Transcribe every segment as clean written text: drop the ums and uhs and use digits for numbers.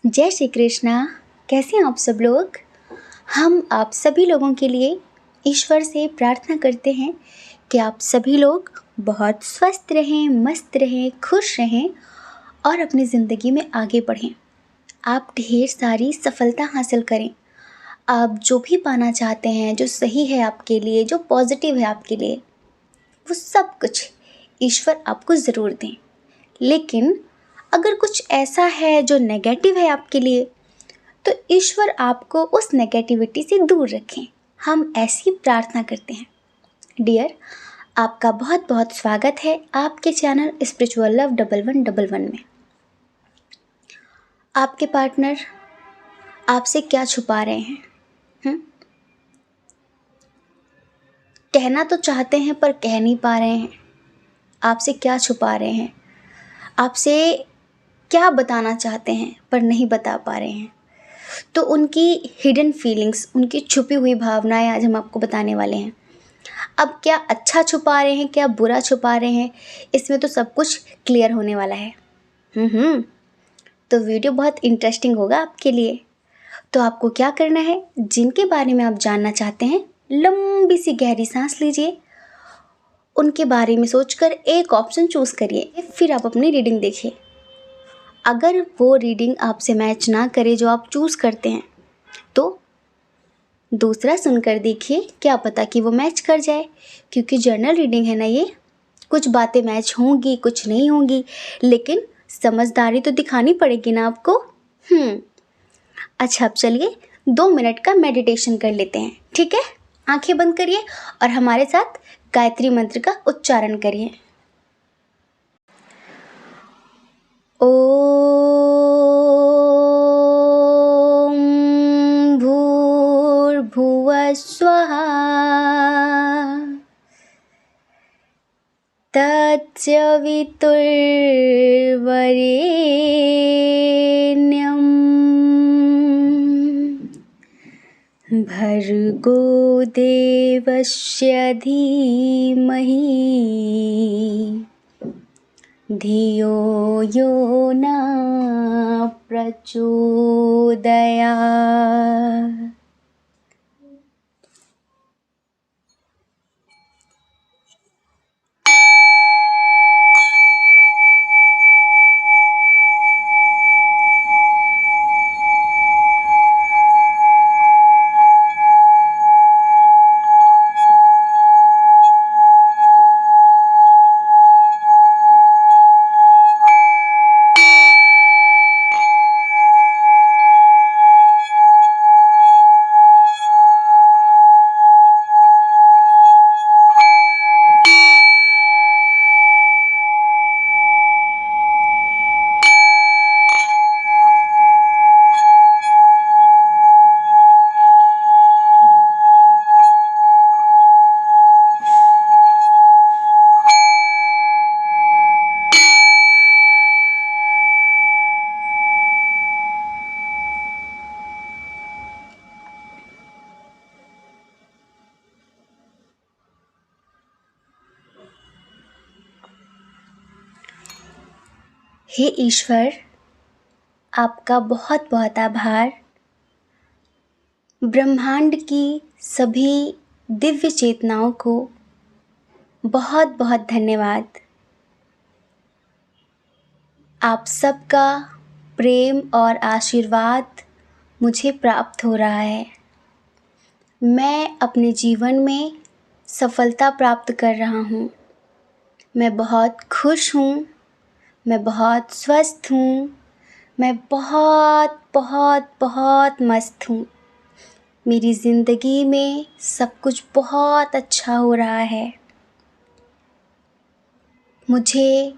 जय श्री कृष्णा। कैसे हैं आप सब लोग। हम आप सभी लोगों के लिए ईश्वर से प्रार्थना करते हैं कि आप सभी लोग बहुत स्वस्थ रहें, मस्त रहें, खुश रहें और अपनी ज़िंदगी में आगे बढ़ें। आप ढेर सारी सफलता हासिल करें। आप जो भी पाना चाहते हैं, जो सही है आपके लिए, जो पॉजिटिव है आपके लिए, वो सब कुछ ईश्वर आपको ज़रूर दें। लेकिन अगर कुछ ऐसा है जो नेगेटिव है आपके लिए, तो ईश्वर आपको उस नेगेटिविटी से दूर रखें। हम ऐसी प्रार्थना करते हैं। डियर, आपका बहुत बहुत स्वागत है आपके चैनल स्पिरिचुअल लव 1111 में। आपके पार्टनर आपसे क्या छुपा रहे हैं? कहना तो चाहते हैं पर कह नहीं पा रहे हैं। आपसे क्या छुपा रहे हैं? आपसे क्या बताना चाहते हैं पर नहीं बता पा रहे हैं? तो उनकी हिडन फीलिंग्स, उनकी छुपी हुई भावनाएं आज हम आपको बताने वाले हैं। अब क्या अच्छा छुपा रहे हैं, क्या बुरा छुपा रहे हैं, इसमें तो सब कुछ क्लियर होने वाला है। तो वीडियो बहुत इंटरेस्टिंग होगा आपके लिए। तो आपको क्या करना है, जिनके बारे में आप जानना चाहते हैं, लंबी सी गहरी सांस लीजिए, उनके बारे में सोचकर एक ऑप्शन चूज़ करिए, फिर आप अपनी रीडिंग देखिए। अगर वो रीडिंग आपसे मैच ना करे जो आप चूज़ करते हैं, तो दूसरा सुनकर देखिए, क्या पता कि वो मैच कर जाए। क्योंकि जर्नल रीडिंग है ना, ये कुछ बातें मैच होंगी, कुछ नहीं होंगी, लेकिन समझदारी तो दिखानी पड़ेगी ना आपको। अच्छा, अब चलिए 2 मिनट का मेडिटेशन कर लेते हैं, ठीक है। आंखें बंद करिए और हमारे साथ गायत्री मंत्र का उच्चारण करिए। ओम भूर्भुवः स्वः तत्सवितुर्वरेण्यं भर्गो देवस्य धीमहि धियो यो न प्रचोदयात्। हे ईश्वर, आपका बहुत बहुत आभार। ब्रह्मांड की सभी दिव्य चेतनाओं को बहुत बहुत धन्यवाद। आप सबका प्रेम और आशीर्वाद मुझे प्राप्त हो रहा है। मैं अपने जीवन में सफलता प्राप्त कर रहा हूँ। मैं बहुत खुश हूँ, मैं बहुत स्वस्थ हूँ, मैं बहुत बहुत बहुत मस्त हूँ। मेरी ज़िंदगी में सब कुछ बहुत अच्छा हो रहा है। मुझे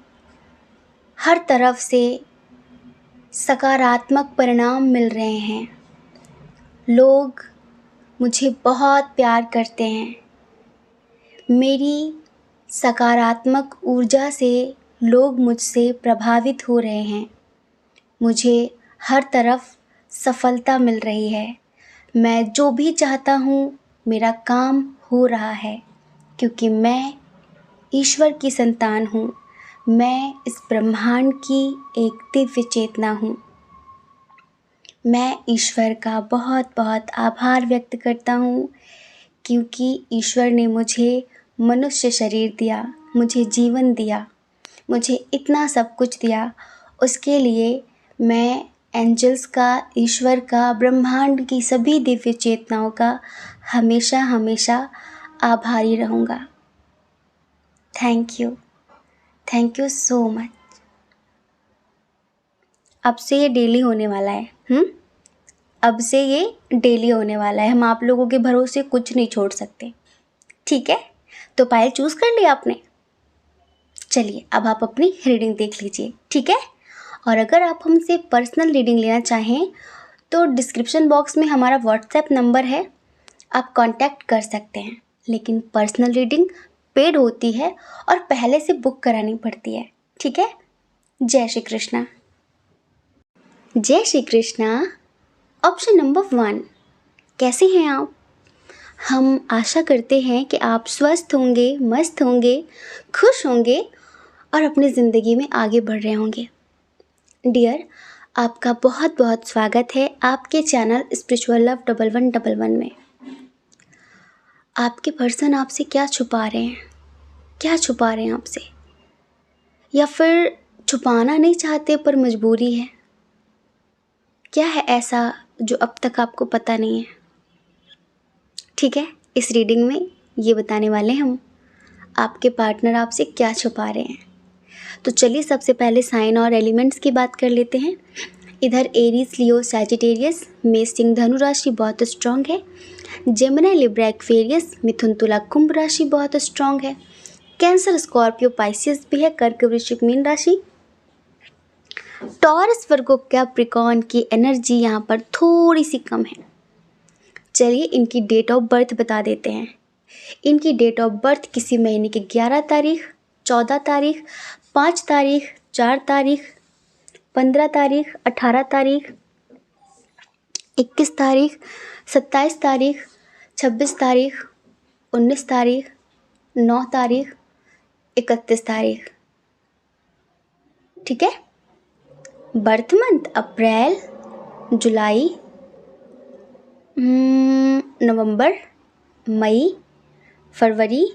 हर तरफ से सकारात्मक परिणाम मिल रहे हैं। लोग मुझे बहुत प्यार करते हैं। मेरी सकारात्मक ऊर्जा से लोग मुझसे प्रभावित हो रहे हैं। मुझे हर तरफ सफलता मिल रही है। मैं जो भी चाहता हूँ मेरा काम हो रहा है, क्योंकि मैं ईश्वर की संतान हूँ। मैं इस ब्रह्मांड की एक दिव्य चेतना हूँ। मैं ईश्वर का बहुत बहुत आभार व्यक्त करता हूँ, क्योंकि ईश्वर ने मुझे मनुष्य शरीर दिया, मुझे जीवन दिया, मुझे इतना सब कुछ दिया। उसके लिए मैं एंजल्स का, ईश्वर का, ब्रह्मांड की सभी दिव्य चेतनाओं का हमेशा हमेशा आभारी रहूँगा। Thank you so much. अब से ये डेली होने वाला है। अब से ये डेली होने वाला है। हम आप लोगों के भरोसे कुछ नहीं छोड़ सकते, ठीक है? तो पायल चूज़ कर लिया आपने? चलिए अब आप अपनी रीडिंग देख लीजिए, ठीक है? और अगर आप हमसे पर्सनल रीडिंग लेना चाहें तो डिस्क्रिप्शन बॉक्स में हमारा व्हाट्सएप नंबर है, आप कांटेक्ट कर सकते हैं। लेकिन पर्सनल रीडिंग पेड होती है और पहले से बुक करानी पड़ती है, ठीक है? जय श्री कृष्णा। जय श्री कृष्णा। ऑप्शन नंबर 1, कैसे हैं आप? हम आशा करते हैं कि आप स्वस्थ होंगे, मस्त होंगे, खुश होंगे और अपनी ज़िंदगी में आगे बढ़ रहे होंगे। डियर, आपका बहुत बहुत स्वागत है आपके चैनल स्पिरिचुअल लव 1111 में। आपके पर्सन आपसे क्या छुपा रहे हैं? क्या छुपा रहे हैं आपसे? या फिर छुपाना नहीं चाहते पर मजबूरी है? क्या है ऐसा जो अब तक आपको पता नहीं है? ठीक है, इस रीडिंग में ये बताने वाले हम, आपके पार्टनर आपसे क्या छुपा रहे हैं। तो चलिए सबसे पहले साइन और एलिमेंट्स की बात कर लेते हैं। इधर एरीज, लियो, सैजिटेरियस, मेष, सिंह, धनु राशि बहुत स्ट्रांग है। जेमिनी, लिब्रा, एक्वेरियस, मिथुन, तुला, कुंभ राशि बहुत स्ट्रांग है। कैंसर, स्कॉर्पियो, पाइसिस भी है। कर्क, वृश्चिक, मीन राशि। टॉरस, वर्गो, कैप्रिकॉर्न की एनर्जी यहाँ पर थोड़ी सी कम है। चलिए इनकी डेट ऑफ बर्थ बता देते हैं। इनकी डेट ऑफ बर्थ किसी महीने की 11 तारीख, 14 तारीख, 5 तारीख, 4 तारीख, 15 तारीख, 18 तारीख, 21 तारीख, 27 तारीख, 26 तारीख, 19 तारीख, 9 तारीख, 31 तारीख, ठीक है? बर्थ मंथ अप्रैल, जुलाई, नवंबर, मई, फरवरी,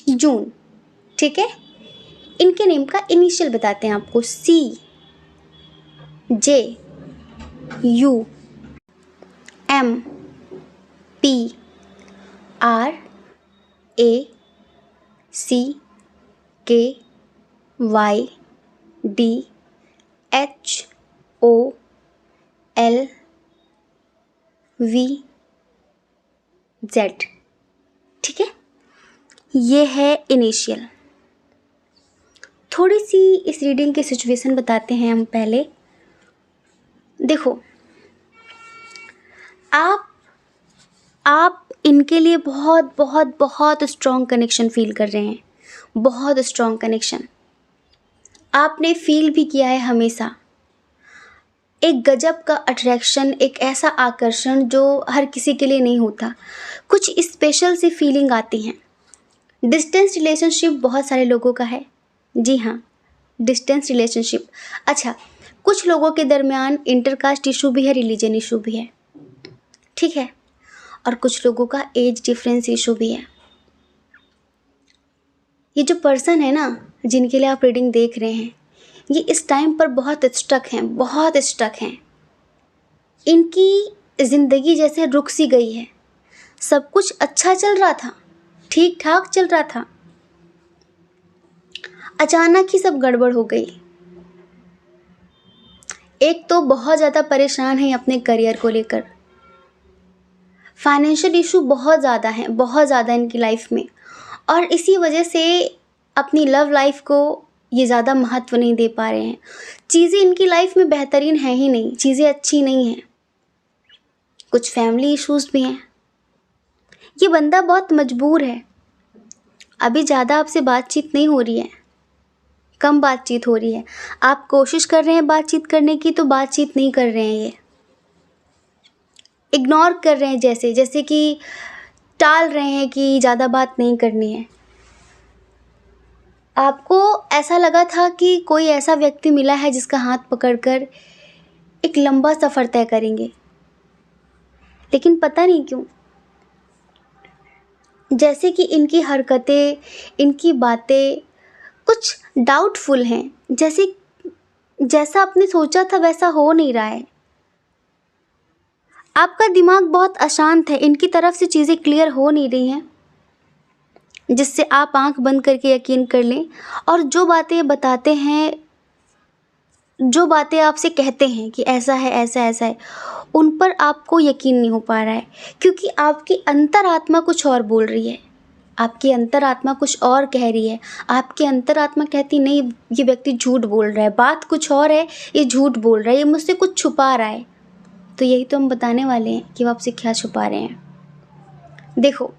जून, ठीक है? इनके नेम का इनिशियल बताते हैं आपको। C, J, U, M, P, R, A, C, K, Y, D, H, O, L, V, Z, ठीक है? ये है इनिशियल। थोड़ी सी इस रीडिंग की सिचुएशन बताते हैं हम पहले। देखो, आप इनके लिए बहुत बहुत बहुत स्ट्रॉन्ग कनेक्शन फील कर रहे हैं, बहुत स्ट्रॉन्ग कनेक्शन आपने फील भी किया है हमेशा। एक गजब का अट्रैक्शन, एक ऐसा आकर्षण जो हर किसी के लिए नहीं होता। कुछ स्पेशल सी फीलिंग आती हैं। डिस्टेंस रिलेशनशिप बहुत सारे लोगों का है। जी हाँ, डिस्टेंस रिलेशनशिप। अच्छा, कुछ लोगों के दरमियान इंटरकास्ट इशू भी है, रिलीजन इशू भी है, ठीक है? और कुछ लोगों का एज डिफरेंस इशू भी है। ये जो पर्सन है ना, जिनके लिए आप रीडिंग देख रहे हैं, ये इस टाइम पर बहुत स्टक हैं, बहुत स्टक हैं। इनकी ज़िंदगी जैसे रुक सी गई है। सब कुछ अच्छा चल रहा था, ठीक ठाक चल रहा था, अचानक ही सब गड़बड़ हो गई। एक तो बहुत ज़्यादा परेशान है अपने करियर को लेकर। फाइनेंशियल इशू बहुत ज़्यादा है, बहुत ज़्यादा इनकी लाइफ में। और इसी वजह से अपनी लव लाइफ को ये ज़्यादा महत्व नहीं दे पा रहे हैं। चीज़ें इनकी लाइफ में बेहतरीन हैं ही नहीं, चीज़ें अच्छी नहीं हैं। कुछ फैमिली इश्यूज़ भी हैं। ये बंदा बहुत मजबूर है। अभी ज़्यादा आपसे बातचीत नहीं हो रही है, कम बातचीत हो रही है। आप कोशिश कर रहे हैं बातचीत करने की तो बातचीत नहीं कर रहे हैं, ये इग्नोर कर रहे हैं, जैसे कि टाल रहे हैं कि ज़्यादा बात नहीं करनी है। आपको ऐसा लगा था कि कोई ऐसा व्यक्ति मिला है जिसका हाथ पकड़कर एक लंबा सफ़र तय करेंगे। लेकिन पता नहीं क्यों, जैसे कि इनकी हरकतें, इनकी बातें कुछ डाउटफुल हैं, जैसा आपने सोचा था वैसा हो नहीं रहा है। आपका दिमाग बहुत अशांत है, इनकी तरफ से चीज़ें क्लियर हो नहीं रही हैं, जिससे आप आंख बंद करके यकीन कर लें। और जो बातें ये बताते हैं, जो बातें आपसे कहते हैं कि ऐसा है, ऐसा ऐसा है, उन पर आपको यकीन नहीं हो पा रहा है, क्योंकि आपकी अंतरात्मा कुछ और बोल रही है। आपकी अंतरात्मा कुछ और कह रही है। आपकी अंतरात्मा कहती नहीं, ये व्यक्ति झूठ बोल रहा है, बात कुछ और है, ये झूठ बोल रहा है, ये मुझसे कुछ छुपा रहा है। तो यही तो हम बताने वाले हैं कि वो आपसे क्या छुपा रहे हैं। देखो,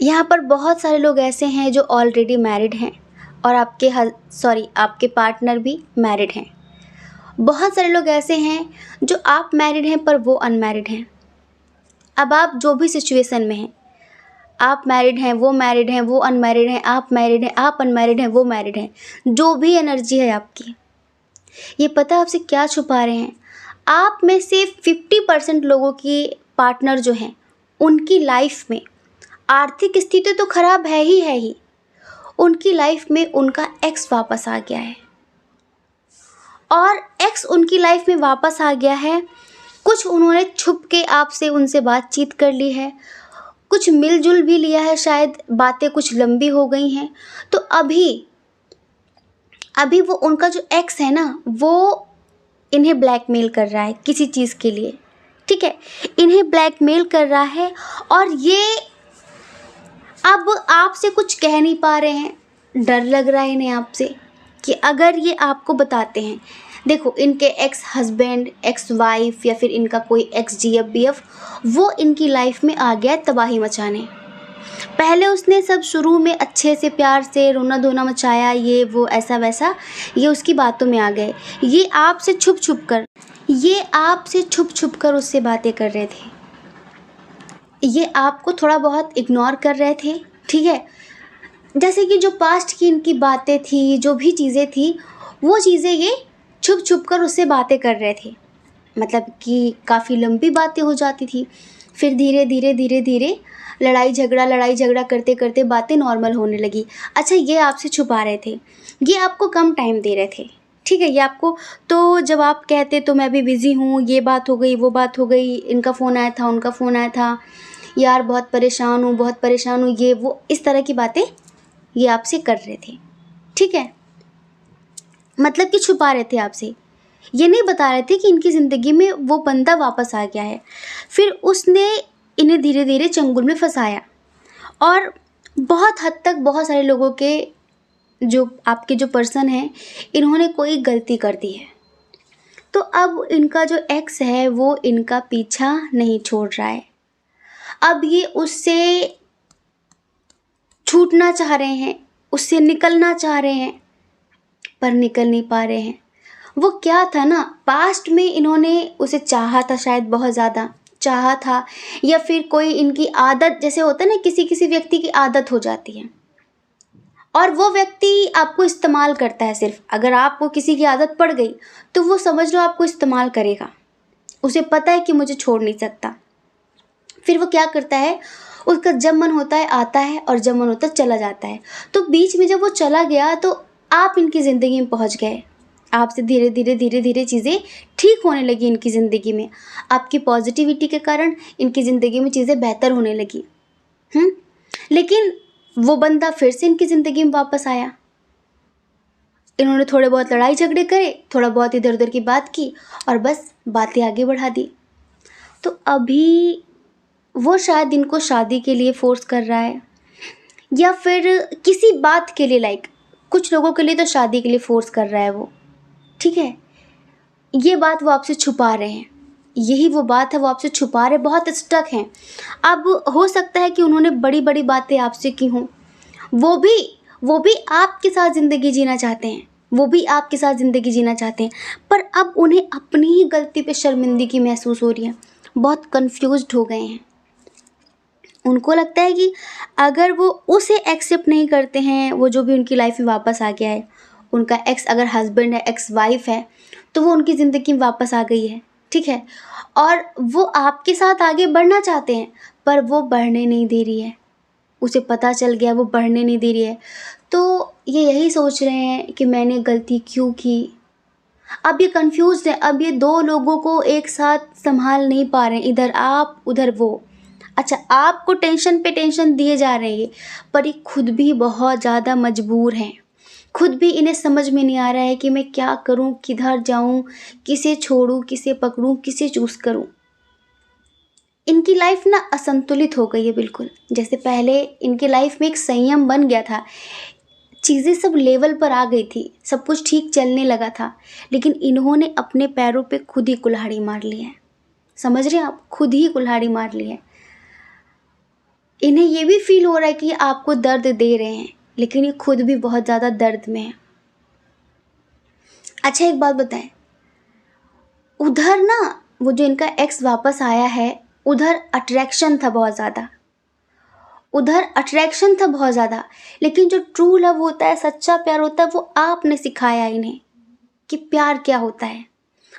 यहाँ पर बहुत सारे लोग ऐसे हैं जो ऑलरेडी मैरिड हैं और आपके पार्टनर भी मैरिड हैं। बहुत सारे लोग ऐसे हैं जो आप मैरिड हैं पर वो अनमैरिड हैं। अब आप जो भी सिचुएशन में हैं, आप मैरिड हैं, वो मैरिड हैं, वो अनमैरिड हैं, आप मैरिड हैं, आप अनमैरिड हैं, वो मैरिड हैं, जो भी एनर्जी है आपकी, ये पता आपसे क्या छुपा रहे हैं। आप में से 50% लोगों की पार्टनर जो हैं, उनकी लाइफ में आर्थिक स्थिति तो खराब है ही, उनकी लाइफ में उनका एक्स वापस आ गया है। और एक्स उनकी लाइफ में वापस आ गया है, कुछ उन्होंने छुप के आपसे उनसे बातचीत कर ली है, कुछ मिलजुल भी लिया है, शायद बातें कुछ लंबी हो गई हैं। तो अभी वो उनका जो एक्स है ना, वो इन्हें ब्लैकमेल कर रहा है किसी चीज़ के लिए, ठीक है, इन्हें ब्लैकमेल कर रहा है। और ये अब आपसे कुछ कह नहीं पा रहे हैं, डर लग रहा है इन्हें आपसे कि अगर ये आपको बताते हैं, देखो इनके एक्स हस्बैंड, एक्स वाइफ या फिर इनका कोई एक्स जीएफ बीएफ, वो इनकी लाइफ में आ गया तबाही मचाने। पहले उसने सब शुरू में अच्छे से प्यार से रोना धोना मचाया, ये वो ऐसा वैसा, ये उसकी बातों में आ गए। ये आपसे छुप छुप कर उससे बातें कर रहे थे, ये आपको थोड़ा बहुत इग्नोर कर रहे थे, ठीक है। जैसे कि जो पास्ट की इनकी बातें थी, जो भी चीज़ें थी, वो चीज़ें ये छुप छुप कर उससे बातें कर रहे थे। मतलब कि काफ़ी लंबी बातें हो जाती थी, फिर धीरे धीरे लड़ाई झगड़ा करते करते बातें नॉर्मल होने लगी। अच्छा, ये आपसे छुपा रहे थे, ये आपको कम टाइम दे रहे थे, ठीक है। ये आपको, तो जब आप कहते तो मैं अभी बिज़ी हूँ, ये बात हो गई, वो बात हो गई, इनका फ़ोन आया था, उनका फ़ोन आया था, यार बहुत परेशान हूँ, ये वो, इस तरह की बातें ये आपसे कर रहे थे, ठीक है। मतलब कि छुपा रहे थे आपसे, ये नहीं बता रहे थे कि इनकी ज़िंदगी में वो बंदा वापस आ गया है। फिर उसने इन्हें धीरे धीरे चंगुल में फंसाया, और बहुत हद तक बहुत सारे लोगों के, जो आपके जो पर्सन हैं, इन्होंने कोई गलती कर दी है। तो अब इनका जो एक्स है वो इनका पीछा नहीं छोड़ रहा है। अब ये उससे छूटना चाह रहे हैं, उससे निकलना चाह रहे हैं, पर निकल नहीं पा रहे हैं। वो क्या था ना, पास्ट में इन्होंने उसे चाहा था, शायद बहुत ज़्यादा चाहा था, या फिर कोई इनकी आदत, जैसे होता है ना, किसी किसी व्यक्ति की आदत हो जाती है और वो व्यक्ति आपको इस्तेमाल करता है। सिर्फ अगर आपको किसी की आदत पड़ गई तो वो समझ लो आपको इस्तेमाल करेगा, उसे पता है कि मुझे छोड़ नहीं सकता। फिर वो क्या करता है, उसका जब मन होता है आता है और जब मन होता है चला जाता है। तो बीच में जब वो चला गया तो आप इनकी ज़िंदगी में पहुंच गए, आपसे धीरे धीरे चीज़ें ठीक होने लगी इनकी ज़िंदगी में। आपकी पॉजिटिविटी के कारण इनकी ज़िंदगी में चीज़ें बेहतर होने लगी। लेकिन वो बंदा फिर से इनकी ज़िंदगी में वापस आया। इन्होंने थोड़े बहुत लड़ाई झगड़े करे, थोड़ा बहुत इधर उधर की बात की और बस बातें आगे बढ़ा दी। तो अभी वो शायद इनको शादी के लिए फोर्स कर रहा है, या फिर किसी बात के लिए, लाइक कुछ लोगों के लिए तो शादी के लिए फोर्स कर रहा है वो, ठीक है। ये बात वो आपसे छुपा रहे हैं, यही वो बात है, वो आपसे छुपा रहे, बहुत स्टक हैं। अब हो सकता है कि उन्होंने बड़ी बड़ी बातें आपसे की हों, वो भी आपके साथ ज़िंदगी जीना चाहते हैं, पर अब उन्हें अपनी ही गलती पे शर्मिंदगी महसूस हो रही है, बहुत कंफ्यूज्ड हो गए हैं। उनको लगता है कि अगर वो उसे एक्सेप्ट नहीं करते हैं, वो जो भी उनकी लाइफ में वापस आ गया है, उनका एक्स अगर हस्बैंड है, एक्स वाइफ है, तो वो उनकी ज़िंदगी में वापस आ गई है, ठीक है। और वो आपके साथ आगे बढ़ना चाहते हैं, पर वो बढ़ने नहीं दे रही है, उसे पता चल गया वो बढ़ने नहीं दे रही है। तो ये यही सोच रहे हैं कि मैंने गलती क्यों की। अब ये कन्फ्यूज़्ड है, अब ये 2 लोगों को एक साथ सँभाल नहीं पा रहे हैं, इधर आप उधर वो। अच्छा, आपको टेंशन पे टेंशन दिए जा रहे हैं ये, पर ये खुद भी बहुत ज़्यादा मजबूर हैं। खुद भी इन्हें समझ में नहीं आ रहा है कि मैं क्या करूँ, किधर जाऊँ, किसे छोड़ूँ, किसे पकड़ूँ, किसे चूज़ करूँ। इनकी लाइफ ना असंतुलित हो गई है बिल्कुल। जैसे पहले इनकी लाइफ में एक संयम बन गया था, चीज़ें सब लेवल पर आ गई थी, सब कुछ ठीक चलने लगा था, लेकिन इन्होंने अपने पैरों पे खुद ही कुल्हाड़ी मार ली है। समझ रहे हैं आप? खुद ही कुल्हाड़ी मार ली है। इन्हें ये भी फ़ील हो रहा है कि ये आपको दर्द दे रहे हैं, लेकिन ये खुद भी बहुत ज़्यादा दर्द में है। अच्छा, एक बात बताएं, उधर ना वो जो इनका एक्स वापस आया है, उधर अट्रैक्शन था बहुत ज़्यादा, लेकिन जो ट्रू लव होता है, सच्चा प्यार होता है, वो आपने सिखाया इन्हें कि प्यार क्या होता है,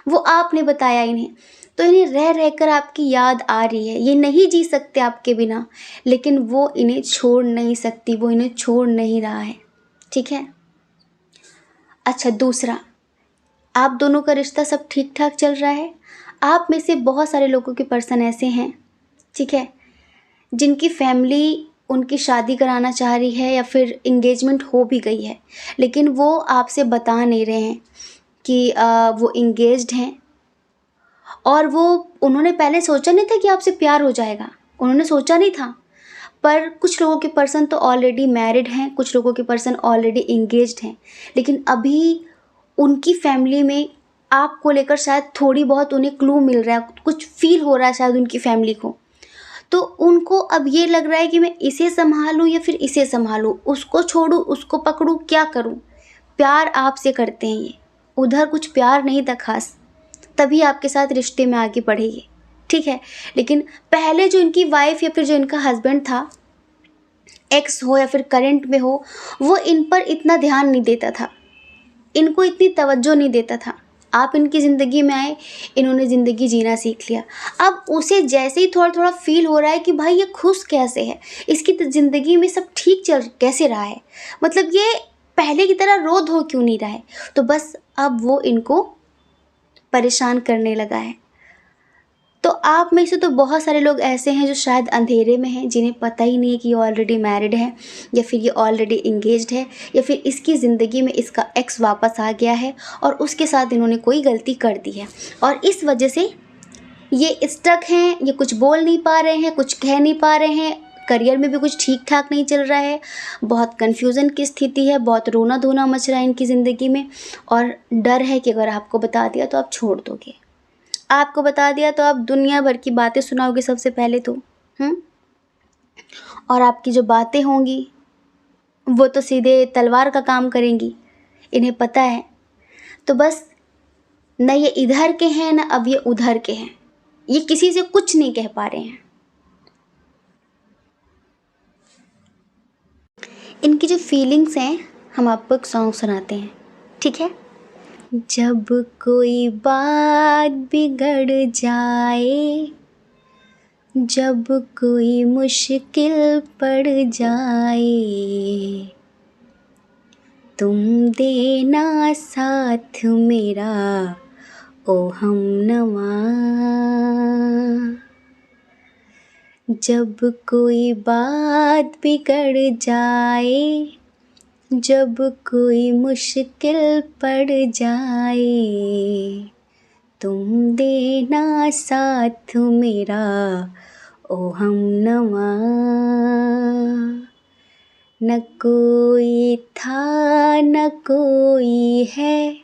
वो आपने बताया इन्हें। तो इन्हें रह रह कर आपकी याद आ रही है, ये नहीं जी सकते आपके बिना, लेकिन वो इन्हें छोड़ नहीं सकती, वो इन्हें छोड़ नहीं रहा है, ठीक है। अच्छा, दूसरा, आप दोनों का रिश्ता सब ठीक ठाक चल रहा है। आप में से बहुत सारे लोगों के पर्सन ऐसे हैं, ठीक है, जिनकी फैमिली उनकी शादी कराना चाह रही है या फिर इंगेजमेंट हो भी गई है, लेकिन वो आपसे बता नहीं रहे हैं कि वो इंगेज्ड हैं। और वो उन्होंने पहले सोचा नहीं था कि आपसे प्यार हो जाएगा, उन्होंने सोचा नहीं था। पर कुछ लोगों के पर्सन तो ऑलरेडी मैरिड हैं, कुछ लोगों के पर्सन ऑलरेडी इंगेज्ड हैं, लेकिन अभी उनकी फैमिली में आपको लेकर शायद थोड़ी बहुत उन्हें क्लू मिल रहा है, कुछ फील हो रहा है शायद उनकी फैमिली को। तो उनको अब ये लग रहा है कि मैं इसे संभालूं या फिर इसे संभालूं, उसको छोड़ूं, उसको पकड़ूं, क्या करूं। प्यार आपसे करते हैं ये, उधर कुछ प्यार नहीं था खास, तभी आपके साथ रिश्ते में आगे बढ़ेगी, ठीक है। लेकिन पहले जो इनकी वाइफ या फिर जो इनका हस्बैंड था, एक्स हो या फिर करंट में हो, वो इन पर इतना ध्यान नहीं देता था, इनको इतनी तवज्जो नहीं देता था। आप इनकी ज़िंदगी में आए, इन्होंने ज़िंदगी जीना सीख लिया। अब उसे जैसे ही थोड़ा थोड़ा फील हो रहा है कि भाई ये खुश कैसे है, इसकी तो ज़िंदगी में सब ठीक चल कैसे रहा है, मतलब ये पहले की तरह रो धो क्यों नहीं रहा है, तो बस अब वो इनको परेशान करने लगा है। तो आप में से तो बहुत सारे लोग ऐसे हैं जो शायद अंधेरे में हैं, जिन्हें पता ही नहीं है कि ये ऑलरेडी मैरिड है या फिर ये ऑलरेडी इंगेज्ड है, या फिर इसकी ज़िंदगी में इसका एक्स वापस आ गया है और उसके साथ इन्होंने कोई गलती कर दी है, और इस वजह से ये स्टक हैं, ये कुछ बोल नहीं पा रहे हैं, कुछ कह नहीं पा रहे हैं, करियर में भी कुछ ठीक ठाक नहीं चल रहा है, बहुत कन्फ्यूज़न की स्थिति है, बहुत रोना धोना मच रहा है इनकी ज़िंदगी में, और डर है कि अगर आपको बता दिया तो आप छोड़ दोगे, आपको बता दिया तो आप दुनिया भर की बातें सुनाओगे सबसे पहले तो, और आपकी जो बातें होंगी वो तो सीधे तलवार का काम करेंगी, इन्हें पता है। तो बस न ये इधर के हैं न अब ये उधर के हैं, ये किसी से कुछ नहीं कह पा रहे हैं। इनकी जो फीलिंग्स हैं, हम आपको एक सॉन्ग सुनाते हैं, ठीक है। जब कोई बात बिगड़ जाए, जब कोई मुश्किल पड़ जाए, तुम देना साथ मेरा ओ हमनवा। जब कोई बात बिगड़ जाए, जब कोई मुश्किल पड़ जाए, तुम देना साथ मेरा ओ हमनवा। न कोई था न कोई है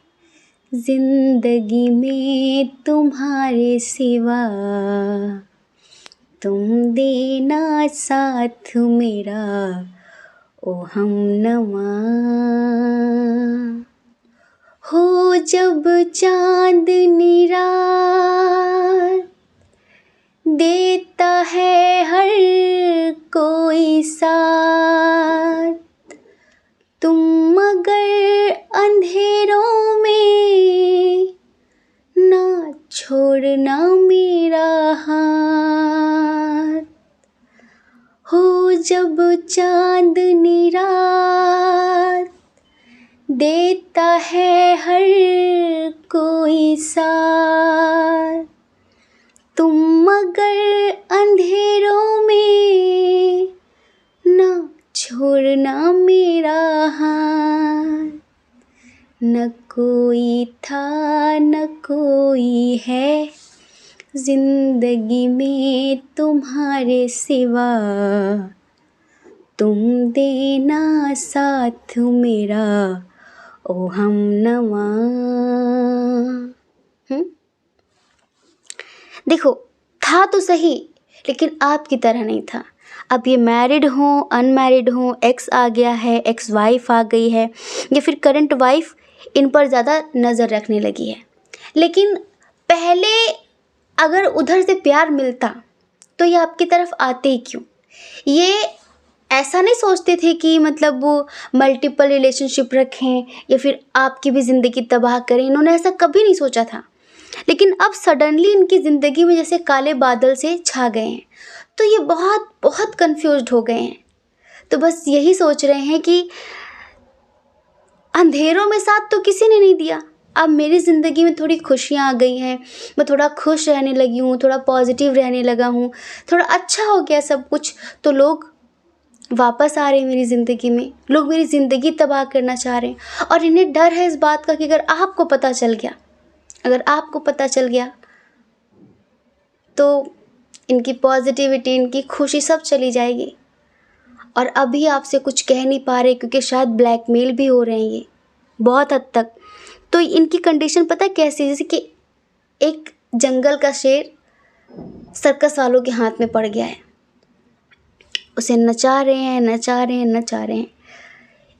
जिंदगी में तुम्हारे सिवा, तुम देना साथ मेरा ओ हमनवा। हो जब चांदनी रात, देता है हर कोई साथ, तुम मगर अंधेरे अंधेरों में, ना छोड़ना मेरा हाथ। हो जब चांदनी रात, देता है हर कोई साथ। तुम मगर अंधेरों में, ना छोड़ना मेरा हाथ। न कोई था न कोई है जिंदगी में तुम्हारे सिवा, तुम देना साथ मेरा ओ हमनवा। देखो, था तो सही लेकिन आपकी तरह नहीं था। अब ये मैरिड हों अनमैरिड हों, एक्स आ गया है, एक्स वाइफ आ गई है, या फिर करंट वाइफ इन पर ज़्यादा नज़र रखने लगी है। लेकिन पहले अगर उधर से प्यार मिलता तो ये आपकी तरफ आते ही क्यों? ये ऐसा नहीं सोचते थे कि मतलब वो मल्टीपल रिलेशनशिप रखें या फिर आपकी भी ज़िंदगी तबाह करें। इन्होंने ऐसा कभी नहीं सोचा था। लेकिन अब सडनली इनकी ज़िंदगी में जैसे काले बादल से छा गए हैं, तो ये बहुत बहुत कन्फ्यूज्ड हो गए हैं। तो बस यही सोच रहे हैं कि अंधेरों में साथ तो किसी ने नहीं दिया, अब मेरी ज़िंदगी में थोड़ी खुशियाँ आ गई हैं, मैं थोड़ा खुश रहने लगी हूँ, थोड़ा पॉजिटिव रहने लगा हूँ, थोड़ा अच्छा हो गया सब कुछ, तो लोग वापस आ रहे हैं मेरी ज़िंदगी में, लोग मेरी ज़िंदगी तबाह करना चाह रहे हैं। और इन्हें डर है इस बात का कि अगर आपको पता चल गया तो इनकी पॉजिटिविटी, इनकी खुशी सब चली जाएगी। और अभी आपसे कुछ कह नहीं पा रहे क्योंकि शायद ब्लैकमेल भी हो रहे हैं ये बहुत हद तक। तो इनकी कंडीशन पता है कैसी, जैसे कि एक जंगल का शेर सर्कस वालों के हाथ में पड़ गया है, उसे नचा रहे हैं।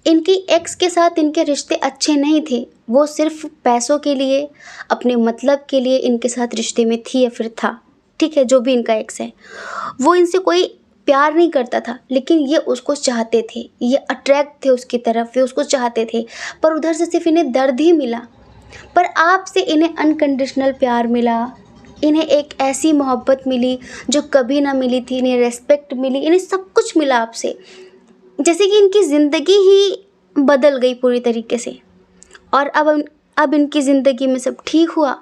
इनकी एक्स के साथ इनके रिश्ते अच्छे नहीं थे, वो सिर्फ पैसों के लिए, अपने मतलब के लिए इनके साथ रिश्ते में थी या फिर था, ठीक है, जो भी इनका एक्स है। वो इनसे कोई प्यार नहीं करता था, लेकिन ये उसको चाहते थे, ये अट्रैक्ट थे उसकी तरफ, ये उसको चाहते थे, पर उधर से सिर्फ इन्हें दर्द ही मिला। पर आपसे इन्हें अनकंडीशनल प्यार मिला, इन्हें एक ऐसी मोहब्बत मिली जो कभी ना मिली थी, इन्हें रेस्पेक्ट मिली, इन्हें सब कुछ मिला आपसे, जैसे कि इनकी ज़िंदगी ही बदल गई पूरी तरीके से। और अब इनकी ज़िंदगी में सब ठीक हुआ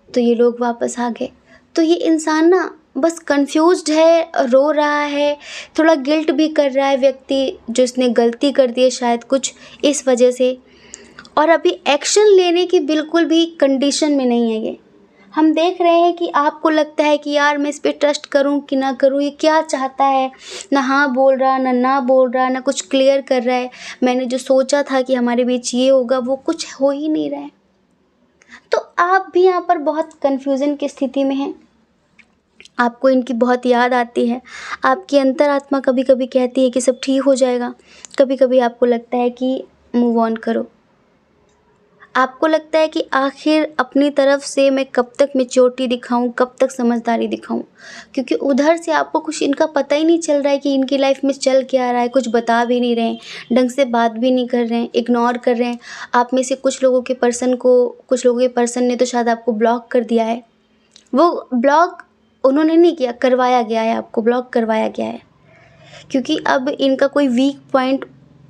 तो ये लोग वापस आ गए। तो ये इंसान ना बस कंफ्यूज्ड है, रो रहा है, थोड़ा गिल्ट भी कर रहा है व्यक्ति जो इसने गलती कर दी है शायद कुछ इस वजह से, और अभी एक्शन लेने की बिल्कुल भी कंडीशन में नहीं है ये। हम देख रहे हैं कि आपको लगता है कि यार मैं इस पर ट्रस्ट करूं कि ना करूं, ये क्या चाहता है, ना हाँ बोल रहा ना बोल रहा, ना कुछ क्लियर कर रहा है। मैंने जो सोचा था कि हमारे बीच ये होगा वो कुछ हो ही नहीं रहा है। तो आप भी यहाँ पर बहुत कन्फ्यूज़न की स्थिति में हैं, आपको इनकी बहुत याद आती है, आपकी अंतरात्मा कभी कभी कहती है कि सब ठीक हो जाएगा, कभी कभी आपको लगता है कि मूव ऑन करो। आपको लगता है कि आखिर अपनी तरफ से मैं कब तक मैच्योरिटी दिखाऊं, कब तक समझदारी दिखाऊं, क्योंकि उधर से आपको कुछ इनका पता ही नहीं चल रहा है कि इनकी लाइफ में चल क्या रहा है, कुछ बता भी नहीं रहे हैं, ढंग से बात भी नहीं कर रहे हैं, इग्नोर कर रहे हैं। आप में से कुछ लोगों के पर्सन ने तो शायद आपको ब्लॉक कर दिया है। वो ब्लॉक उन्होंने नहीं किया, करवाया गया है, आपको ब्लॉक करवाया गया है, क्योंकि अब इनका कोई वीक पॉइंट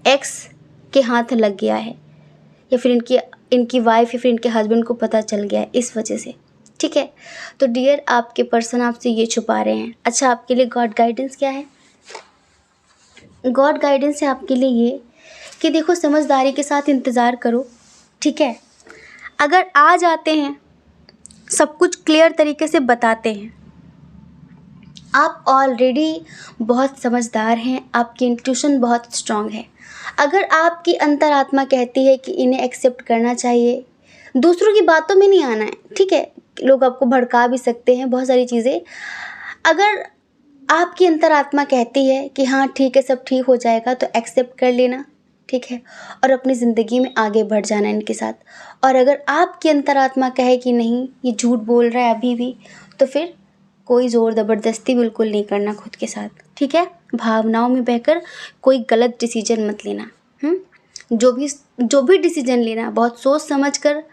एक्स के हाथ लग गया है, या फिर इनकी वाइफ या फिर इनके हस्बैंड को पता चल गया है इस वजह से, ठीक है। तो डियर, आपके पर्सन आपसे ये छुपा रहे हैं। अच्छा, आपके लिए गॉड गाइडेंस क्या है? गॉड गाइडेंस है आपके लिए ये कि देखो, समझदारी के साथ इंतज़ार करो, ठीक है। अगर आ जाते हैं, सब कुछ क्लियर तरीके से बताते हैं, आप ऑलरेडी बहुत समझदार हैं, आपकी इंट्यूशन बहुत स्ट्रांग है। अगर आपकी अंतरात्मा कहती है कि इन्हें एक्सेप्ट करना चाहिए, दूसरों की बातों में नहीं आना है, ठीक है। लोग आपको भड़का भी सकते हैं, बहुत सारी चीज़ें। अगर आपकी अंतरात्मा कहती है कि हाँ ठीक है, सब ठीक हो जाएगा, तो एक्सेप्ट कर लेना, ठीक है, और अपनी ज़िंदगी में आगे बढ़ जाना इनके साथ। और अगर आपकी अंतरात्मा कहे कि नहीं, ये झूठ बोल रहा है अभी भी, तो फिर कोई ज़ोर ज़बरदस्ती बिल्कुल नहीं करना खुद के साथ, ठीक है। भावनाओं में बहकर कोई गलत डिसीजन मत लेना। जो भी डिसीजन लेना है बहुत सोच समझ कर,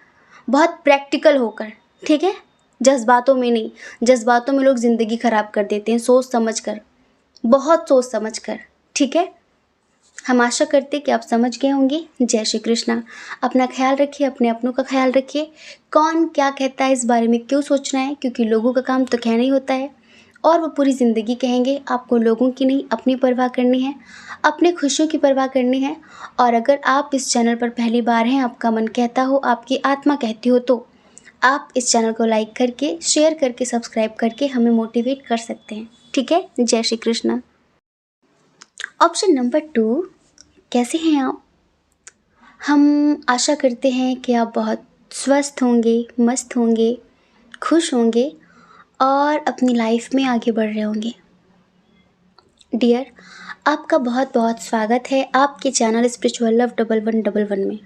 बहुत प्रैक्टिकल होकर, ठीक है। जज्बातों में नहीं, जज्बातों में लोग ज़िंदगी ख़राब कर देते हैं। सोच समझ कर, बहुत सोच समझ कर, ठीक है। हम आशा करते कि आप समझ गए होंगे। जय श्री कृष्णा। अपना ख्याल रखिए, अपने अपनों का ख्याल रखिए। कौन क्या कहता है इस बारे में क्यों सोचना है, क्योंकि लोगों का काम तो कहना ही होता है और वो पूरी ज़िंदगी कहेंगे। आपको लोगों की नहीं, अपनी परवाह करनी है, अपने खुशियों की परवाह करनी है। और अगर आप इस चैनल पर पहली बार हैं, आपका मन कहता हो, आपकी आत्मा कहती हो, तो आप इस चैनल को लाइक करके, शेयर करके, सब्सक्राइब करके हमें मोटिवेट कर सकते हैं, ठीक है। जय श्री कृष्णा। ऑप्शन नंबर 2, कैसे हैं आप? हम आशा करते हैं कि आप बहुत स्वस्थ होंगे, मस्त होंगे, खुश होंगे और अपनी लाइफ में आगे बढ़ रहे होंगे। डियर, आपका बहुत बहुत स्वागत है आपके चैनल स्पिरिचुअल लव 1111 में।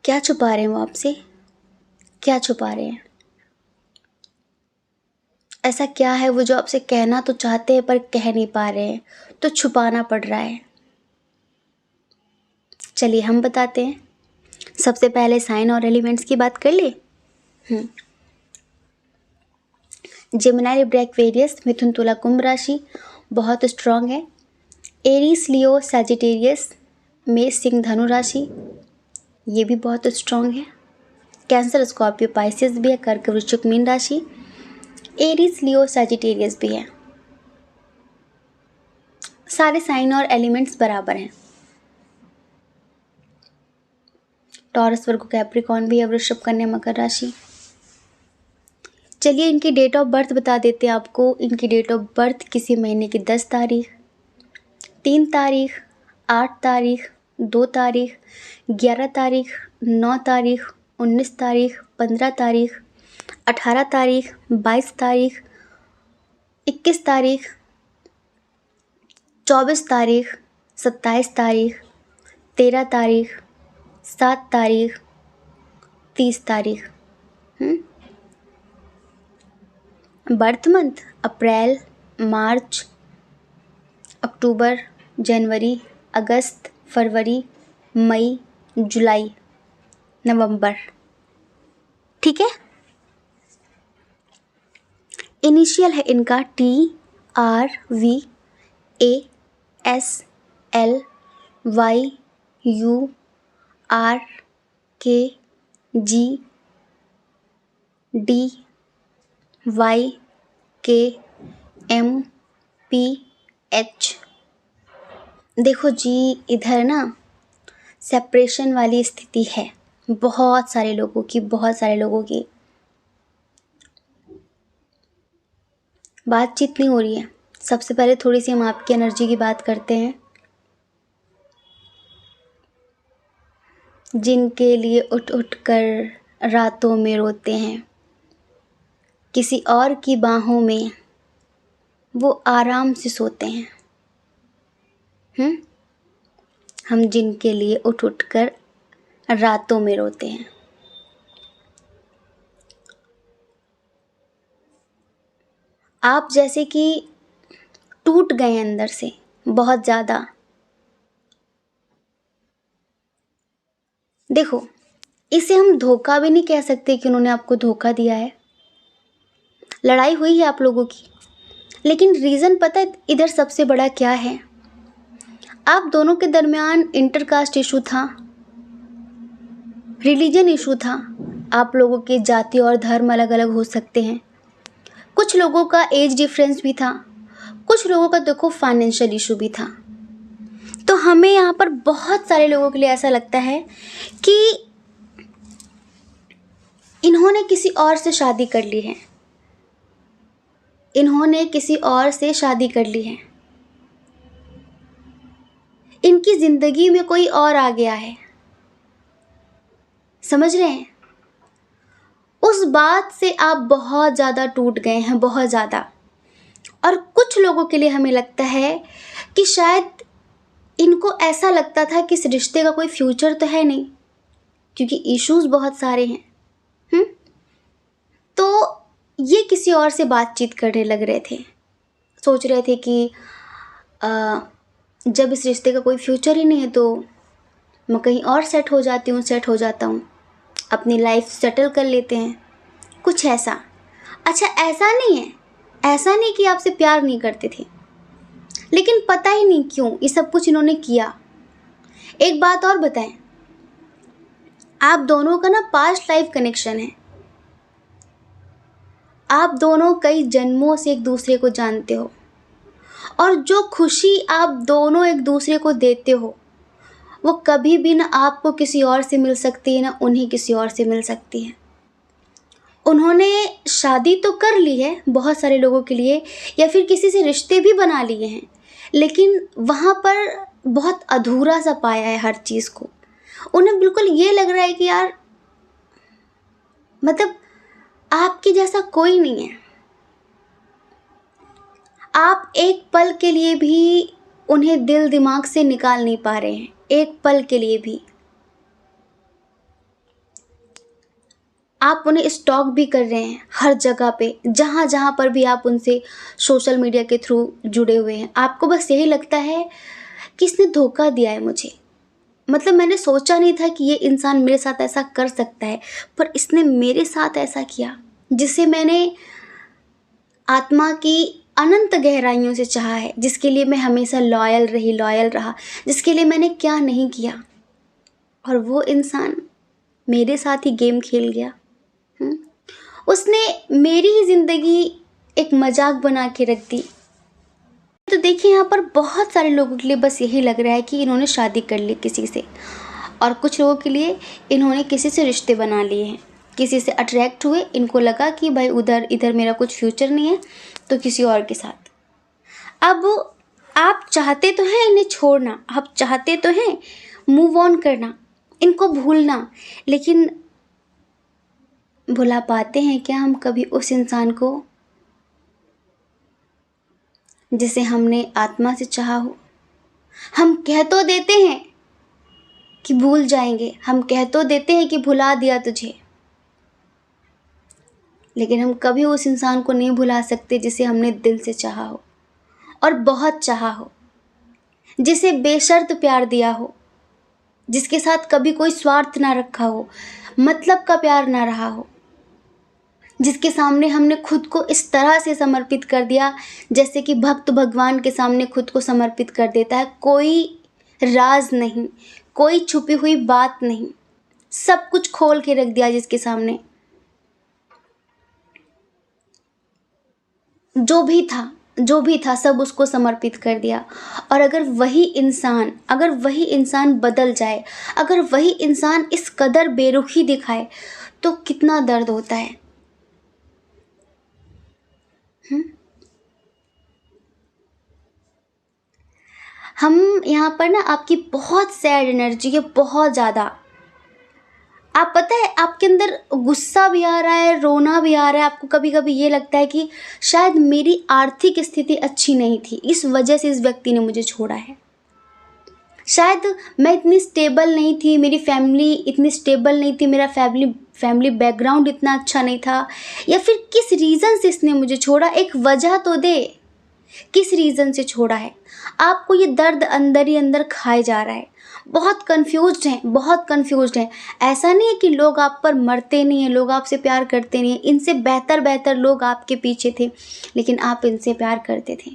क्या छुपा रहे हैं वो आपसे? क्या छुपा रहे हैं? ऐसा क्या है वो जो आपसे कहना तो चाहते हैं पर कह नहीं पा रहे हैं, तो छुपाना पड़ रहा है? चलिए हम बताते हैं। सबसे पहले साइन और एलिमेंट्स की बात कर ले। जेमिनी, लिब्रा, एक्वेरियस, मिथुन, तुला, कुंभ राशि बहुत स्ट्रांग है। एरीज, लियो, सैजिटेरियस, मेष, सिंह, धनु राशि ये भी बहुत स्ट्रांग है। कैंसर, स्कॉर्पियो, पाइसेस भी है। कर्क, वृश्चिक, मीन राशि, एरीज, लियो, सैजिटेरियस भी है। सारे साइन और एलिमेंट्स बराबर हैं। टॉरस, वर्गो, कैप्रिकॉर्न भी है। वृषभ, कन्या, मकर राशि। चलिए इनकी डेट ऑफ बर्थ बता देते हैं आपको। इनकी डेट ऑफ बर्थ किसी महीने की 10 तारीख, 3 तारीख, 8 तारीख, 2 तारीख, 11 तारीख, 9 तारीख, 19 तारीख, 15 तारीख, 18 तारीख, 22 तारीख, 21 तारीख, 24 तारीख, 27 तारीख, 13 तारीख, 7 तारीख, 30 तारीख। बर्थ मंथ अप्रैल, मार्च, अक्टूबर, जनवरी, अगस्त, फरवरी, मई, जुलाई, नवंबर, ठीक है। इनिशियल है इनका TRVASLYURKGDYKMPH। देखो जी, इधर ना सेपरेशन वाली स्थिति है बहुत सारे लोगों की, बहुत सारे लोगों की बातचीत नहीं हो रही है। सबसे पहले थोड़ी सी हम आपकी एनर्जी की बात करते हैं। जिनके लिए उठ उठ कर रातों में रोते हैं, किसी और की बाहों में वो आराम से सोते हैं। हम जिनके लिए उठ उठ कर रातों में रोते हैं। आप जैसे कि टूट गए अंदर से बहुत ज़्यादा। देखो, इसे हम धोखा भी नहीं कह सकते कि उन्होंने आपको धोखा दिया है। लड़ाई हुई है आप लोगों की, लेकिन रीज़न पता है इधर सबसे बड़ा क्या है? आप दोनों के दरमियान इंटरकास्ट इशू था, रिलीजन इशू था। आप लोगों के जाति और धर्म अलग अलग हो सकते हैं। कुछ लोगों का एज डिफरेंस भी था, कुछ लोगों का देखो फाइनेंशियल इशू भी था। तो हमें यहाँ पर बहुत सारे लोगों के लिए ऐसा लगता है कि इन्होंने किसी और से शादी कर ली है, इन्होंने किसी और से शादी कर ली है, इनकी ज़िंदगी में कोई और आ गया है। समझ रहे हैं? उस बात से आप बहुत ज़्यादा टूट गए हैं, बहुत ज़्यादा। और कुछ लोगों के लिए हमें लगता है कि शायद इनको ऐसा लगता था कि इस रिश्ते का कोई फ्यूचर तो है नहीं, क्योंकि इश्यूज बहुत सारे हैं। तो ये किसी और से बातचीत करने लग रहे थे, सोच रहे थे कि जब इस रिश्ते का कोई फ्यूचर ही नहीं है तो मैं कहीं और सेट हो जाता हूँ, अपनी लाइफ सेटल कर लेते हैं, कुछ ऐसा। अच्छा, ऐसा नहीं कि आपसे प्यार नहीं करते थे, लेकिन पता ही नहीं क्यों ये सब कुछ इन्होंने किया। एक बात और बताएं, आप दोनों का ना पास्ट लाइफ कनेक्शन है। आप दोनों कई जन्मों से एक दूसरे को जानते हो, और जो खुशी आप दोनों एक दूसरे को देते हो वो कभी भी ना आपको किसी और से मिल सकती है, ना उन्हें किसी और से मिल सकती है। उन्होंने शादी तो कर ली है बहुत सारे लोगों के लिए, या फिर किसी से रिश्ते भी बना लिए हैं, लेकिन वहाँ पर बहुत अधूरा सा पाया है हर चीज़ को। उन्हें बिल्कुल ये लग रहा है कि यार मतलब आपके जैसा कोई नहीं है। आप एक पल के लिए भी उन्हें दिल दिमाग से निकाल नहीं पा रहे हैं, एक पल के लिए भी। आप उन्हें स्टॉक भी कर रहे हैं हर जगह पे, जहाँ जहाँ पर भी आप उनसे सोशल मीडिया के थ्रू जुड़े हुए हैं। आपको बस यही लगता है कि इसने धोखा दिया है मुझे, मतलब मैंने सोचा नहीं था कि ये इंसान मेरे साथ ऐसा कर सकता है, पर इसने मेरे साथ ऐसा किया, जिसे मैंने आत्मा की अनंत गहराइयों से चाहा है, जिसके लिए मैं हमेशा लॉयल रहा, जिसके लिए मैंने क्या नहीं किया, और वो इंसान मेरे साथ ही गेम खेल गया। उसने मेरी ही ज़िंदगी एक मजाक बना के रख दी। तो देखिए, यहाँ पर बहुत सारे लोगों के लिए बस यही लग रहा है कि इन्होंने शादी कर ली किसी से, और कुछ लोगों के लिए इन्होंने किसी से रिश्ते बना लिए हैं, किसी से अट्रैक्ट हुए, इनको लगा कि भाई इधर मेरा कुछ फ्यूचर नहीं है, तो किसी और के साथ। अब आप चाहते तो हैं इन्हें छोड़ना, आप चाहते तो हैं मूव ऑन करना, इनको भूलना, लेकिन भुला पाते हैं क्या हम कभी उस इंसान को जिसे हमने आत्मा से चाहा हो? हम कह तो देते हैं कि भूल जाएंगे, हम कह तो देते हैं कि भुला दिया तुझे, लेकिन हम कभी उस इंसान को नहीं भुला सकते जिसे हमने दिल से चाहा हो, और बहुत चाहा हो, जिसे बेशर्त प्यार दिया हो, जिसके साथ कभी कोई स्वार्थ ना रखा हो, मतलब का प्यार ना रहा हो, जिसके सामने हमने खुद को इस तरह से समर्पित कर दिया जैसे कि भक्त भगवान के सामने खुद को समर्पित कर देता है। कोई राज नहीं, कोई छुपी हुई बात नहीं, सब कुछ खोल के रख दिया जिसके सामने। जो भी था सब उसको समर्पित कर दिया। और अगर वही इंसान बदल जाए, अगर वही इंसान इस कदर बेरुखी दिखाए, तो कितना दर्द होता है। हम यहाँ पर ना आपकी बहुत सैड एनर्जी है, बहुत ज़्यादा। आप पता है आपके अंदर गुस्सा भी आ रहा है, रोना भी आ रहा है। आपको कभी कभी ये लगता है कि शायद मेरी आर्थिक स्थिति अच्छी नहीं थी, इस वजह से इस व्यक्ति ने मुझे छोड़ा है। शायद मैं इतनी स्टेबल नहीं थी, मेरी फैमिली इतनी स्टेबल नहीं थी, मेरा फैमिली बैकग्राउंड इतना अच्छा नहीं था, या फिर किस रीज़न से इसने मुझे छोड़ा। एक वजह तो दे, किस रीज़न से छोड़ा है। आपको ये दर्द अंदर ही अंदर खाए जा रहा है। बहुत कंफ्यूज्ड हैं। ऐसा नहीं है कि लोग आप पर मरते नहीं हैं, लोग आपसे प्यार करते नहीं हैं। इनसे बेहतर लोग आपके पीछे थे, लेकिन आप इनसे प्यार करते थे।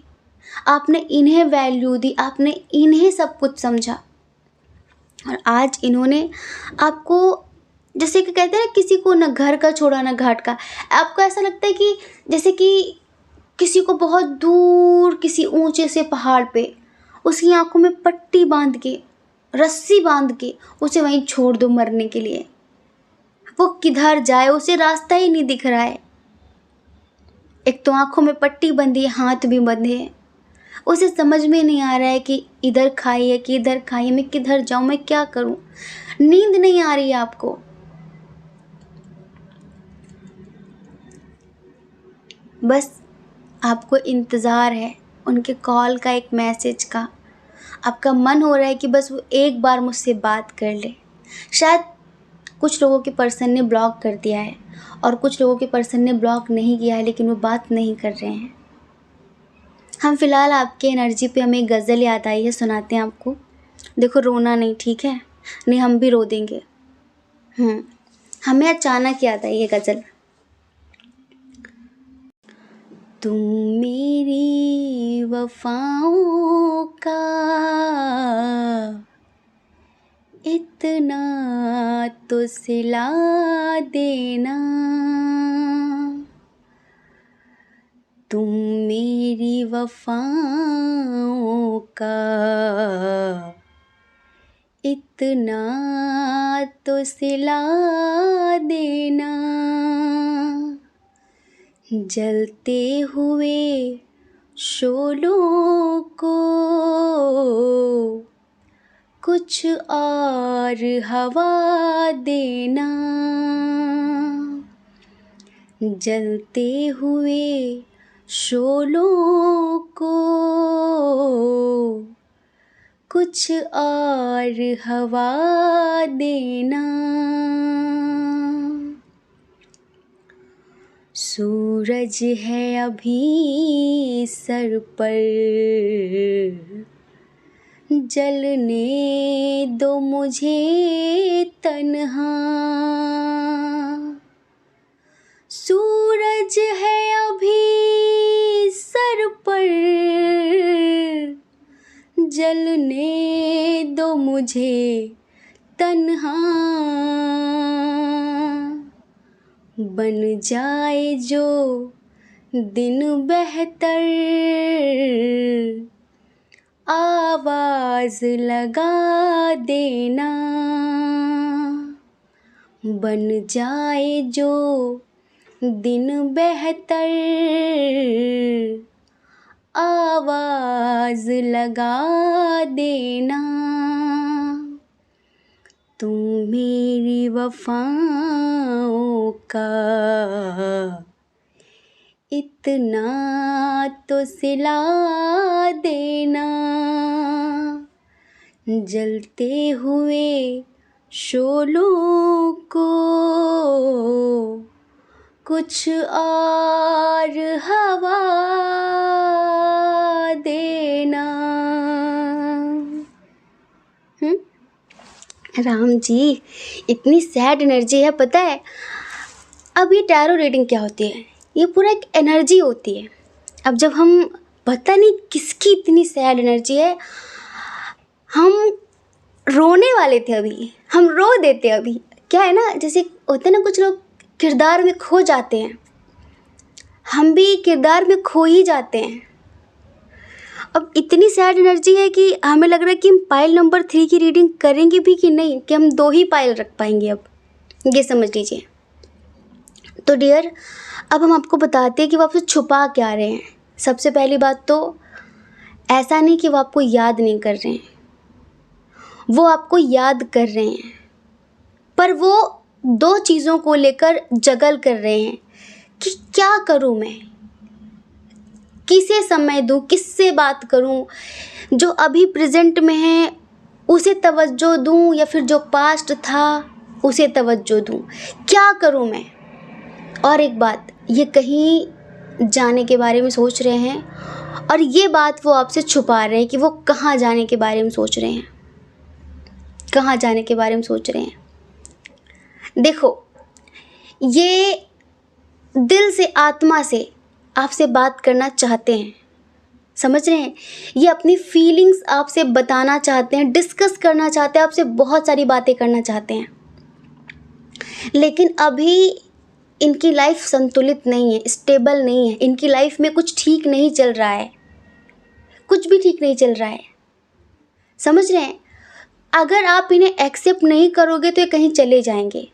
आपने इन्हें वैल्यू दी, आपने इन्हें सब कुछ समझा, और आज इन्होंने आपको, जैसे कि कहते हैं ना, किसी को ना घर का छोड़ा ना घाट का। आपको ऐसा लगता है कि जैसे कि किसी को बहुत दूर किसी ऊंचे से पहाड़ पे उसकी आंखों में पट्टी बांध के, रस्सी बांध के उसे वहीं छोड़ दो मरने के लिए। वो किधर जाए, उसे रास्ता ही नहीं दिख रहा है। एक तो आंखों में पट्टी बंधी है, हाथ भी बंधे हैं, उसे समझ में नहीं आ रहा है कि इधर खाई है कि इधर खाई है, मैं किधर जाऊं, मैं क्या करूं। नींद नहीं आ रही है आपको। बस आपको इंतज़ार है उनके कॉल का, एक मैसेज का। आपका मन हो रहा है कि बस वो एक बार मुझसे बात कर ले। शायद कुछ लोगों के पर्सन ने ब्लॉक कर दिया है, और कुछ लोगों के पर्सन ने ब्लॉक नहीं किया है, लेकिन वो बात नहीं कर रहे हैं। हम फ़िलहाल आपके एनर्जी पे हमें एक गज़ल याद आई है, सुनाते हैं आपको। देखो रोना नहीं, ठीक है? नहीं हम भी रो देंगे। हमें अचानक याद आई ये गज़ल। तुम मेरी वफ़ाओं का इतना तो सिला देना, तुम मेरी वफ़ाओं का इतना तो सिला देना, जलते हुए शोलों को कुछ और हवा देना, जलते हुए शोलों को कुछ और हवा देना, सूरज है अभी सर पर, जलने दो मुझे तन्हा, सूरज है अभी सर पर, जलने दो मुझे तन्हा, बन जाए जो दिन बेहतर, आवाज़ लगा देना, बन जाए जो दिन बेहतर, आवाज़ लगा देना, तुम मेरी वफ़ाओं का इतना तो सिला देना, जलते हुए शोलों को कुछ और हवा देना। राम जी, इतनी सैड एनर्जी है, पता है? अब ये टैरो रीडिंग क्या होती है? ये पूरा एक एनर्जी होती है। अब जब हम, पता नहीं किसकी इतनी सैड एनर्जी है, हम रोने वाले थे अभी, हम रो देते अभी। क्या है ना, जैसे होते हैं ना कुछ लोग किरदार में खो जाते हैं, हम भी किरदार में खो ही जाते हैं। अब इतनी सैड एनर्जी है कि हमें लग रहा है कि हम पाइल नंबर 3 की रीडिंग करेंगे भी कि नहीं, कि हम 2 ही पाइल रख पाएंगे। अब ये समझ लीजिए। तो डियर, अब हम आपको बताते हैं कि वो आपसे छुपा क्या रहे हैं। सबसे पहली बात तो ऐसा नहीं कि वो आपको याद नहीं कर रहे हैं, वो आपको याद कर रहे हैं, पर वो 2 चीज़ों को लेकर जगल कर रहे हैं कि क्या करूँ मैं, किसे समय दूँ, किससे बात करूँ, जो अभी प्रेजेंट में है उसे तवज्जो दूँ या फिर जो पास्ट था उसे तवज्जो दूँ, क्या करूँ मैं। और एक बात, ये कहीं जाने के बारे में सोच रहे हैं, और ये बात वो आपसे छुपा रहे हैं कि वो कहाँ जाने के बारे में सोच रहे हैं, कहाँ जाने के बारे में सोच रहे हैं। देखो, ये दिल से, आत्मा से आपसे बात करना चाहते हैं, समझ रहे हैं? ये अपनी फीलिंग्स आपसे बताना चाहते हैं, डिस्कस करना चाहते हैं, आपसे बहुत सारी बातें करना चाहते हैं। लेकिन अभी इनकी लाइफ संतुलित नहीं है, स्टेबल नहीं है, इनकी लाइफ में कुछ ठीक नहीं चल रहा है, कुछ भी ठीक नहीं चल रहा है, समझ रहे हैं? अगर आप इन्हें एक्सेप्ट नहीं करोगे तो ये कहीं चले जाएंगे,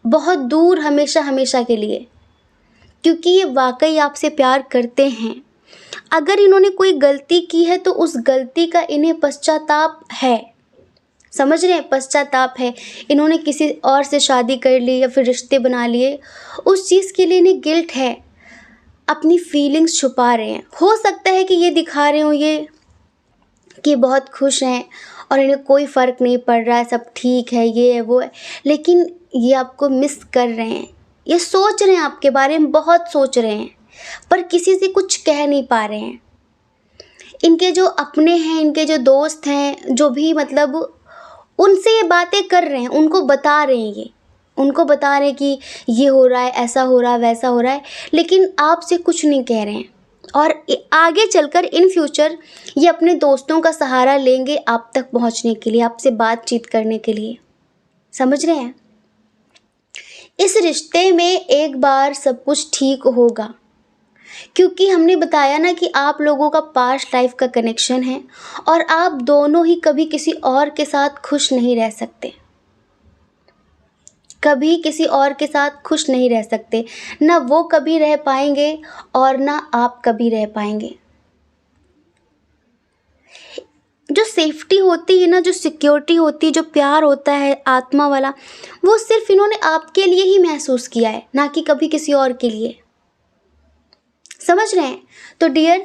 बहुत दूर, हमेशा हमेशा के लिए, क्योंकि ये वाकई आपसे प्यार करते हैं। अगर इन्होंने कोई गलती की है तो उस गलती का इन्हें पश्चाताप है, समझ रहे हैं? पश्चाताप है। इन्होंने किसी और से शादी कर ली या फिर रिश्ते बना लिए, उस चीज़ के लिए इन्हें गिल्ट है, अपनी फीलिंग्स छुपा रहे हैं। हो सकता है कि ये दिखा रहे हो ये कि बहुत खुश हैं और इन्हें कोई फ़र्क नहीं पड़ रहा है, सब ठीक है, ये है वो है, लेकिन ये आपको मिस कर रहे हैं, ये सोच रहे हैं आपके बारे में, बहुत सोच रहे हैं, पर किसी से कुछ कह नहीं पा रहे हैं। इनके जो अपने हैं, इनके जो दोस्त हैं, जो भी मतलब उनसे ये बातें कर रहे हैं, उनको बता रहे हैं, ये उनको बता रहे हैं कि ये हो रहा है, ऐसा हो रहा है, वैसा हो रहा है, लेकिन आपसे कुछ नहीं कह रहे हैं। और आगे चलकर इन फ्यूचर ये अपने दोस्तों का सहारा लेंगे आप तक पहुंचने के लिए, आपसे बातचीत करने के लिए। समझ रहे हैं? इस रिश्ते में एक बार सब कुछ ठीक होगा, क्योंकि हमने बताया ना कि आप लोगों का पास्ट लाइफ का कनेक्शन है और आप दोनों ही कभी किसी और के साथ खुश नहीं रह सकते, कभी किसी और के साथ खुश नहीं रह सकते। ना वो कभी रह पाएंगे और ना आप कभी रह पाएंगे। जो सेफ्टी होती है ना, जो सिक्योरिटी होती है, जो प्यार होता है आत्मा वाला, वो सिर्फ इन्होंने आपके लिए ही महसूस किया है, ना कि कभी किसी और के लिए। समझ रहे हैं? तो डियर,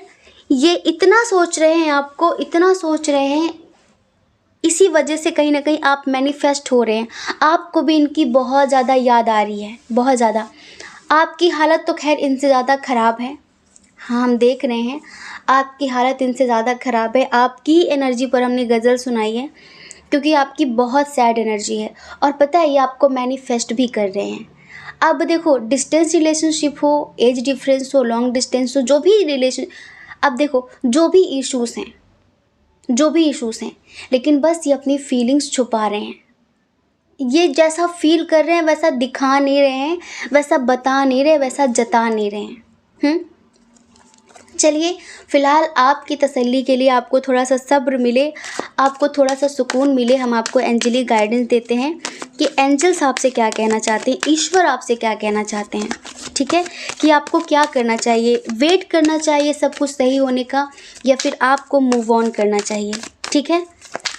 ये इतना सोच रहे हैं, आपको इतना सोच रहे हैं, इसी वजह से कहीं ना कहीं आप मैनिफेस्ट हो रहे हैं। आपको भी इनकी बहुत ज़्यादा याद आ रही है, बहुत ज़्यादा। आपकी हालत तो खैर इनसे ज़्यादा ख़राब है, हाँ हम देख रहे हैं, आपकी हालत इनसे ज़्यादा ख़राब है। आपकी एनर्जी पर हमने गज़ल सुनाई है, क्योंकि आपकी बहुत सैड एनर्जी है। और पता है, ये आपको मैनिफेस्ट भी कर रहे हैं। अब देखो, डिस्टेंस रिलेशनशिप हो, एज डिफरेंस हो, लॉन्ग डिस्टेंस हो, जो भी रिलेशन, अब देखो जो भी इश्यूज़ हैं, जो भी इश्यूज़ हैं, लेकिन बस ये अपनी फीलिंग्स छुपा रहे हैं। ये जैसा फील कर रहे हैं वैसा दिखा नहीं रहे हैं, वैसा बता नहीं रहे, वैसा जता नहीं रहे हैं। चलिए, फ़िलहाल आपकी तसल्ली के लिए, आपको थोड़ा सा सब्र मिले, आपको थोड़ा सा सुकून मिले, हम आपको एंजेलिक गाइडेंस देते हैं कि एंजल्स आपसे क्या कहना चाहते हैं, ईश्वर आपसे क्या कहना चाहते हैं। ठीक है, कि आपको क्या करना चाहिए, वेट करना चाहिए सब कुछ सही होने का, या फिर आपको मूव ऑन करना चाहिए। ठीक है,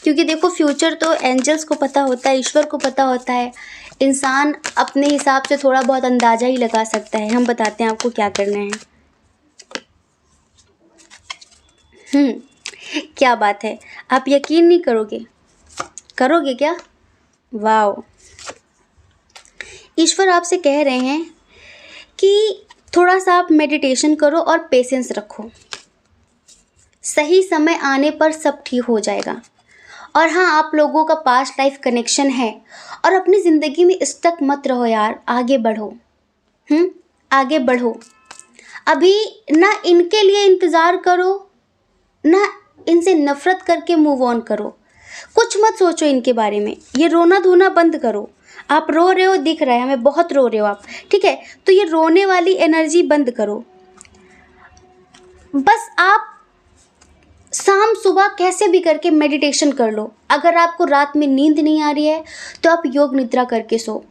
क्योंकि देखो फ्यूचर तो एंजल्स को पता होता है, ईश्वर को पता होता है, इंसान अपने हिसाब से थोड़ा बहुत अंदाज़ा ही लगा सकता है। हम बताते हैं आपको क्या करना है। क्या बात है, आप यकीन नहीं करोगे, करोगे क्या? वाओ, ईश्वर आपसे कह रहे हैं कि थोड़ा सा आप मेडिटेशन करो और पेशेंस रखो, सही समय आने पर सब ठीक हो जाएगा। और हाँ, आप लोगों का पास्ट लाइफ कनेक्शन है, और अपनी ज़िंदगी में स्टक मत रहो यार, आगे बढ़ो। आगे बढ़ो। अभी ना इनके लिए इंतज़ार करो, ना इनसे नफ़रत करके मूव ऑन करो। कुछ मत सोचो इनके बारे में, ये रोना धोना बंद करो। आप रो रहे हो, दिख रहा है हमें, बहुत रो रहे हो आप, ठीक है, तो ये रोने वाली एनर्जी बंद करो। बस आप शाम सुबह कैसे भी करके मेडिटेशन कर लो। अगर आपको रात में नींद नहीं आ रही है तो आप योग निद्रा करके सो,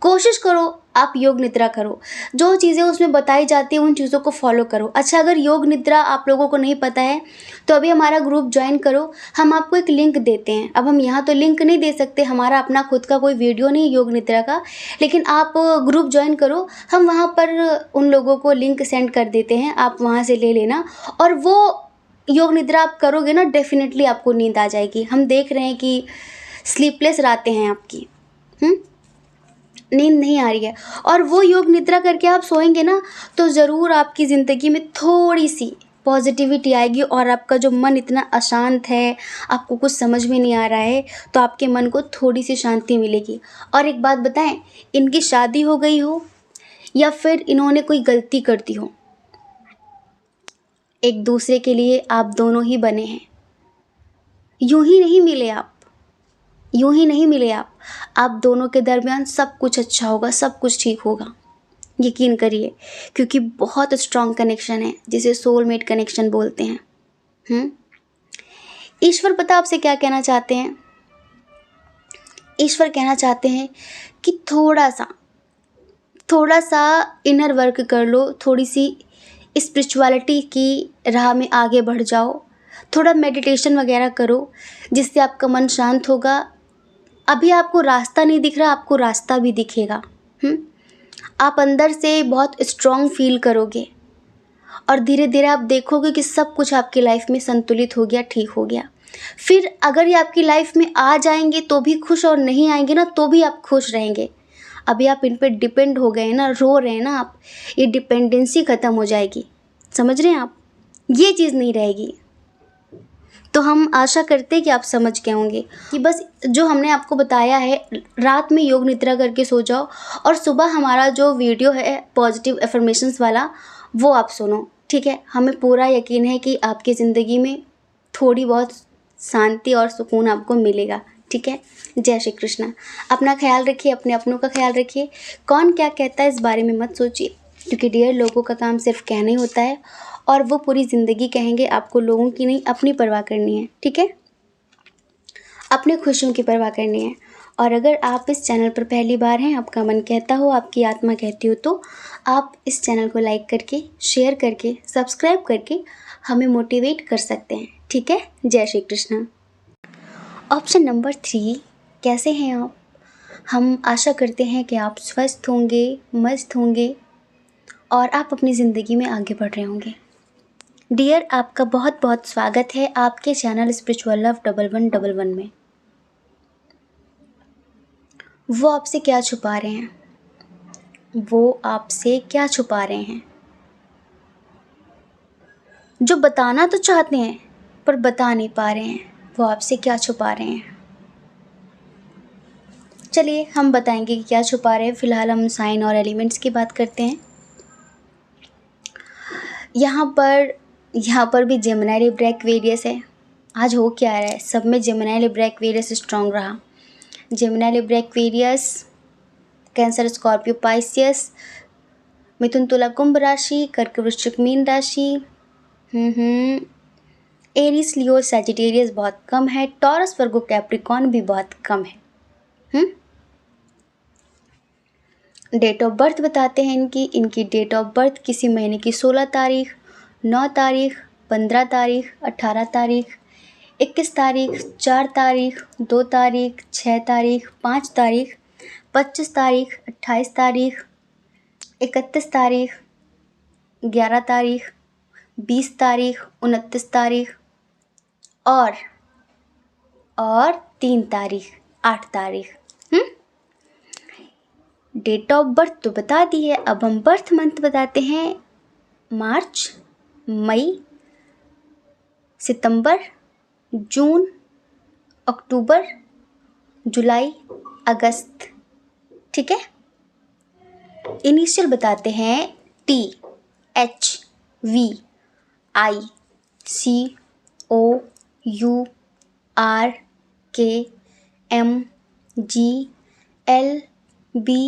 कोशिश करो आप योग निद्रा करो, जो चीज़ें उसमें बताई जाती हैं उन चीज़ों को फॉलो करो। अच्छा, अगर योग निद्रा आप लोगों को नहीं पता है तो अभी हमारा ग्रुप ज्वाइन करो, हम आपको एक लिंक देते हैं। अब हम यहाँ तो लिंक नहीं दे सकते, हमारा अपना खुद का कोई वीडियो नहीं योग निद्रा का, लेकिन आप ग्रुप ज्वाइन करो, हम वहाँ पर उन लोगों को लिंक सेंड कर देते हैं, आप वहाँ से ले लेना। और वो योग निद्रा आप करोगे ना, डेफिनेटली आपको नींद आ जाएगी। हम देख रहे हैं कि स्लीपलेस रातें हैं आपकी, नींद नहीं आ रही है, और वो योग निद्रा करके आप सोएंगे ना तो ज़रूर आपकी ज़िंदगी में थोड़ी सी पॉजिटिविटी आएगी, और आपका जो मन इतना अशांत है, आपको कुछ समझ में नहीं आ रहा है, तो आपके मन को थोड़ी सी शांति मिलेगी। और एक बात बताएं, इनकी शादी हो गई हो या फिर इन्होंने कोई गलती कर दी हो, एक दूसरे के लिए आप दोनों ही बने हैं। यूं ही नहीं मिले आप, यूं ही नहीं मिले आप दोनों के दरमियान सब कुछ अच्छा होगा, सब कुछ ठीक होगा, यकीन करिए, क्योंकि बहुत स्ट्रॉन्ग कनेक्शन है जिसे सोलमेट कनेक्शन बोलते हैं। ईश्वर पता आपसे क्या कहना चाहते हैं? ईश्वर कहना चाहते हैं कि थोड़ा सा इनर वर्क कर लो, थोड़ी सी स्पिरिचुअलिटी की राह में आगे बढ़ जाओ, थोड़ा मेडिटेशन वगैरह करो, जिससे आपका मन शांत होगा। अभी आपको रास्ता नहीं दिख रहा, आपको रास्ता भी दिखेगा। आप अंदर से बहुत स्ट्रॉन्ग फील करोगे, और धीरे धीरे आप देखोगे कि सब कुछ आपकी लाइफ में संतुलित हो गया, ठीक हो गया। फिर अगर ये आपकी लाइफ में आ जाएंगे तो भी खुश, और नहीं आएंगे ना तो भी आप खुश रहेंगे। अभी आप इन पे डिपेंड हो गए ना, रो रहे हैं ना आप, ये डिपेंडेंसी ख़त्म हो जाएगी। समझ रहे हैं आप? ये चीज़ नहीं रहेगी। तो हम आशा करते हैं कि आप समझ गए होंगे कि बस जो हमने आपको बताया है, रात में योग निद्रा करके सो जाओ और सुबह हमारा जो वीडियो है पॉजिटिव एफर्मेशंस वाला वो आप सुनो, ठीक है। हमें पूरा यकीन है कि आपकी ज़िंदगी में थोड़ी बहुत शांति और सुकून आपको मिलेगा, ठीक है। जय श्री कृष्णा। अपना ख्याल रखिए, अपने अपनों का ख्याल रखिए। कौन क्या कहता है इस बारे में मत सोचिए, क्योंकि डियर लोगों का काम सिर्फ कहना ही होता है और वो पूरी ज़िंदगी कहेंगे। आपको लोगों की नहीं, अपनी परवाह करनी है, ठीक है। अपने खुशियों की परवाह करनी है। और अगर आप इस चैनल पर पहली बार हैं, आपका मन कहता हो, आपकी आत्मा कहती हो, तो आप इस चैनल को लाइक करके, शेयर करके, सब्सक्राइब करके हमें मोटिवेट कर सकते हैं, ठीक है। जय श्री कृष्ण। ऑप्शन नंबर 3, कैसे हैं आप? हम आशा करते हैं कि आप स्वस्थ होंगे, मस्त होंगे और आप अपनी ज़िंदगी में आगे बढ़ रहे होंगे। डियर, आपका बहुत बहुत स्वागत है आपके चैनल स्पिरिचुअल लव 1111 में। वो आपसे क्या छुपा रहे हैं? वो आपसे क्या छुपा रहे हैं? जो बताना तो चाहते हैं पर बता नहीं पा रहे हैं, वो आपसे क्या छुपा रहे हैं? चलिए हम बताएंगे कि क्या छुपा रहे हैं। फिलहाल हम साइन और एलिमेंट्स की बात करते हैं। यहाँ पर भी जेमिनी लिब्रा एक्वेरियस है। आज हो क्या रहा है, सब में जेमिनी लिब्रा एक्वेरियस स्ट्रॉन्ग रहा। Gemini Libra Aquarius, Cancer Scorpio Pisces, मिथुन तुला कुंभ राशि, कर्क वृश्चिक मीन राशि, एरीज लियो सैजिटेरियस बहुत कम है। टॉरस वर्गो कैप्रिकॉन भी बहुत कम है। डेट ऑफ बर्थ बताते हैं इनकी डेट ऑफ बर्थ किसी महीने की 16 तारीख, 9 तारीख, 15 तारीख, 18 तारीख, 21 तारीख, 4 तारीख, 2 तारीख, 6 तारीख, 5 तारीख, 25 तारीख, 28 तारीख, 31 तारीख, 11 तारीख, 20 तारीख, 29 तारीख और 3 तारीख, 8 तारीख। डेट ऑफ बर्थ तो बता दी है, अब हम बर्थ मंथ बताते हैं। मार्च, मई, सितंबर, जून, अक्टूबर, जुलाई, अगस्त, ठीक है। इनिशियल बताते हैं T, H, V, I, C, O, U, R, K, M, G, L, B,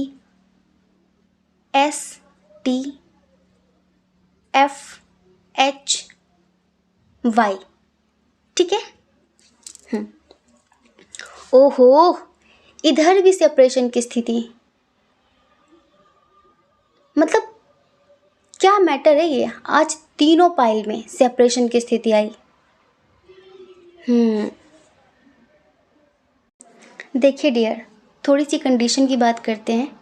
S, T, F, H, Y, ठीक है। ओहो, इधर भी सेपरेशन की स्थिति, मतलब क्या मैटर है ये। आज तीनों पाइल में सेपरेशन की स्थिति आई। देखिए डियर, थोड़ी सी कंडीशन की बात करते हैं।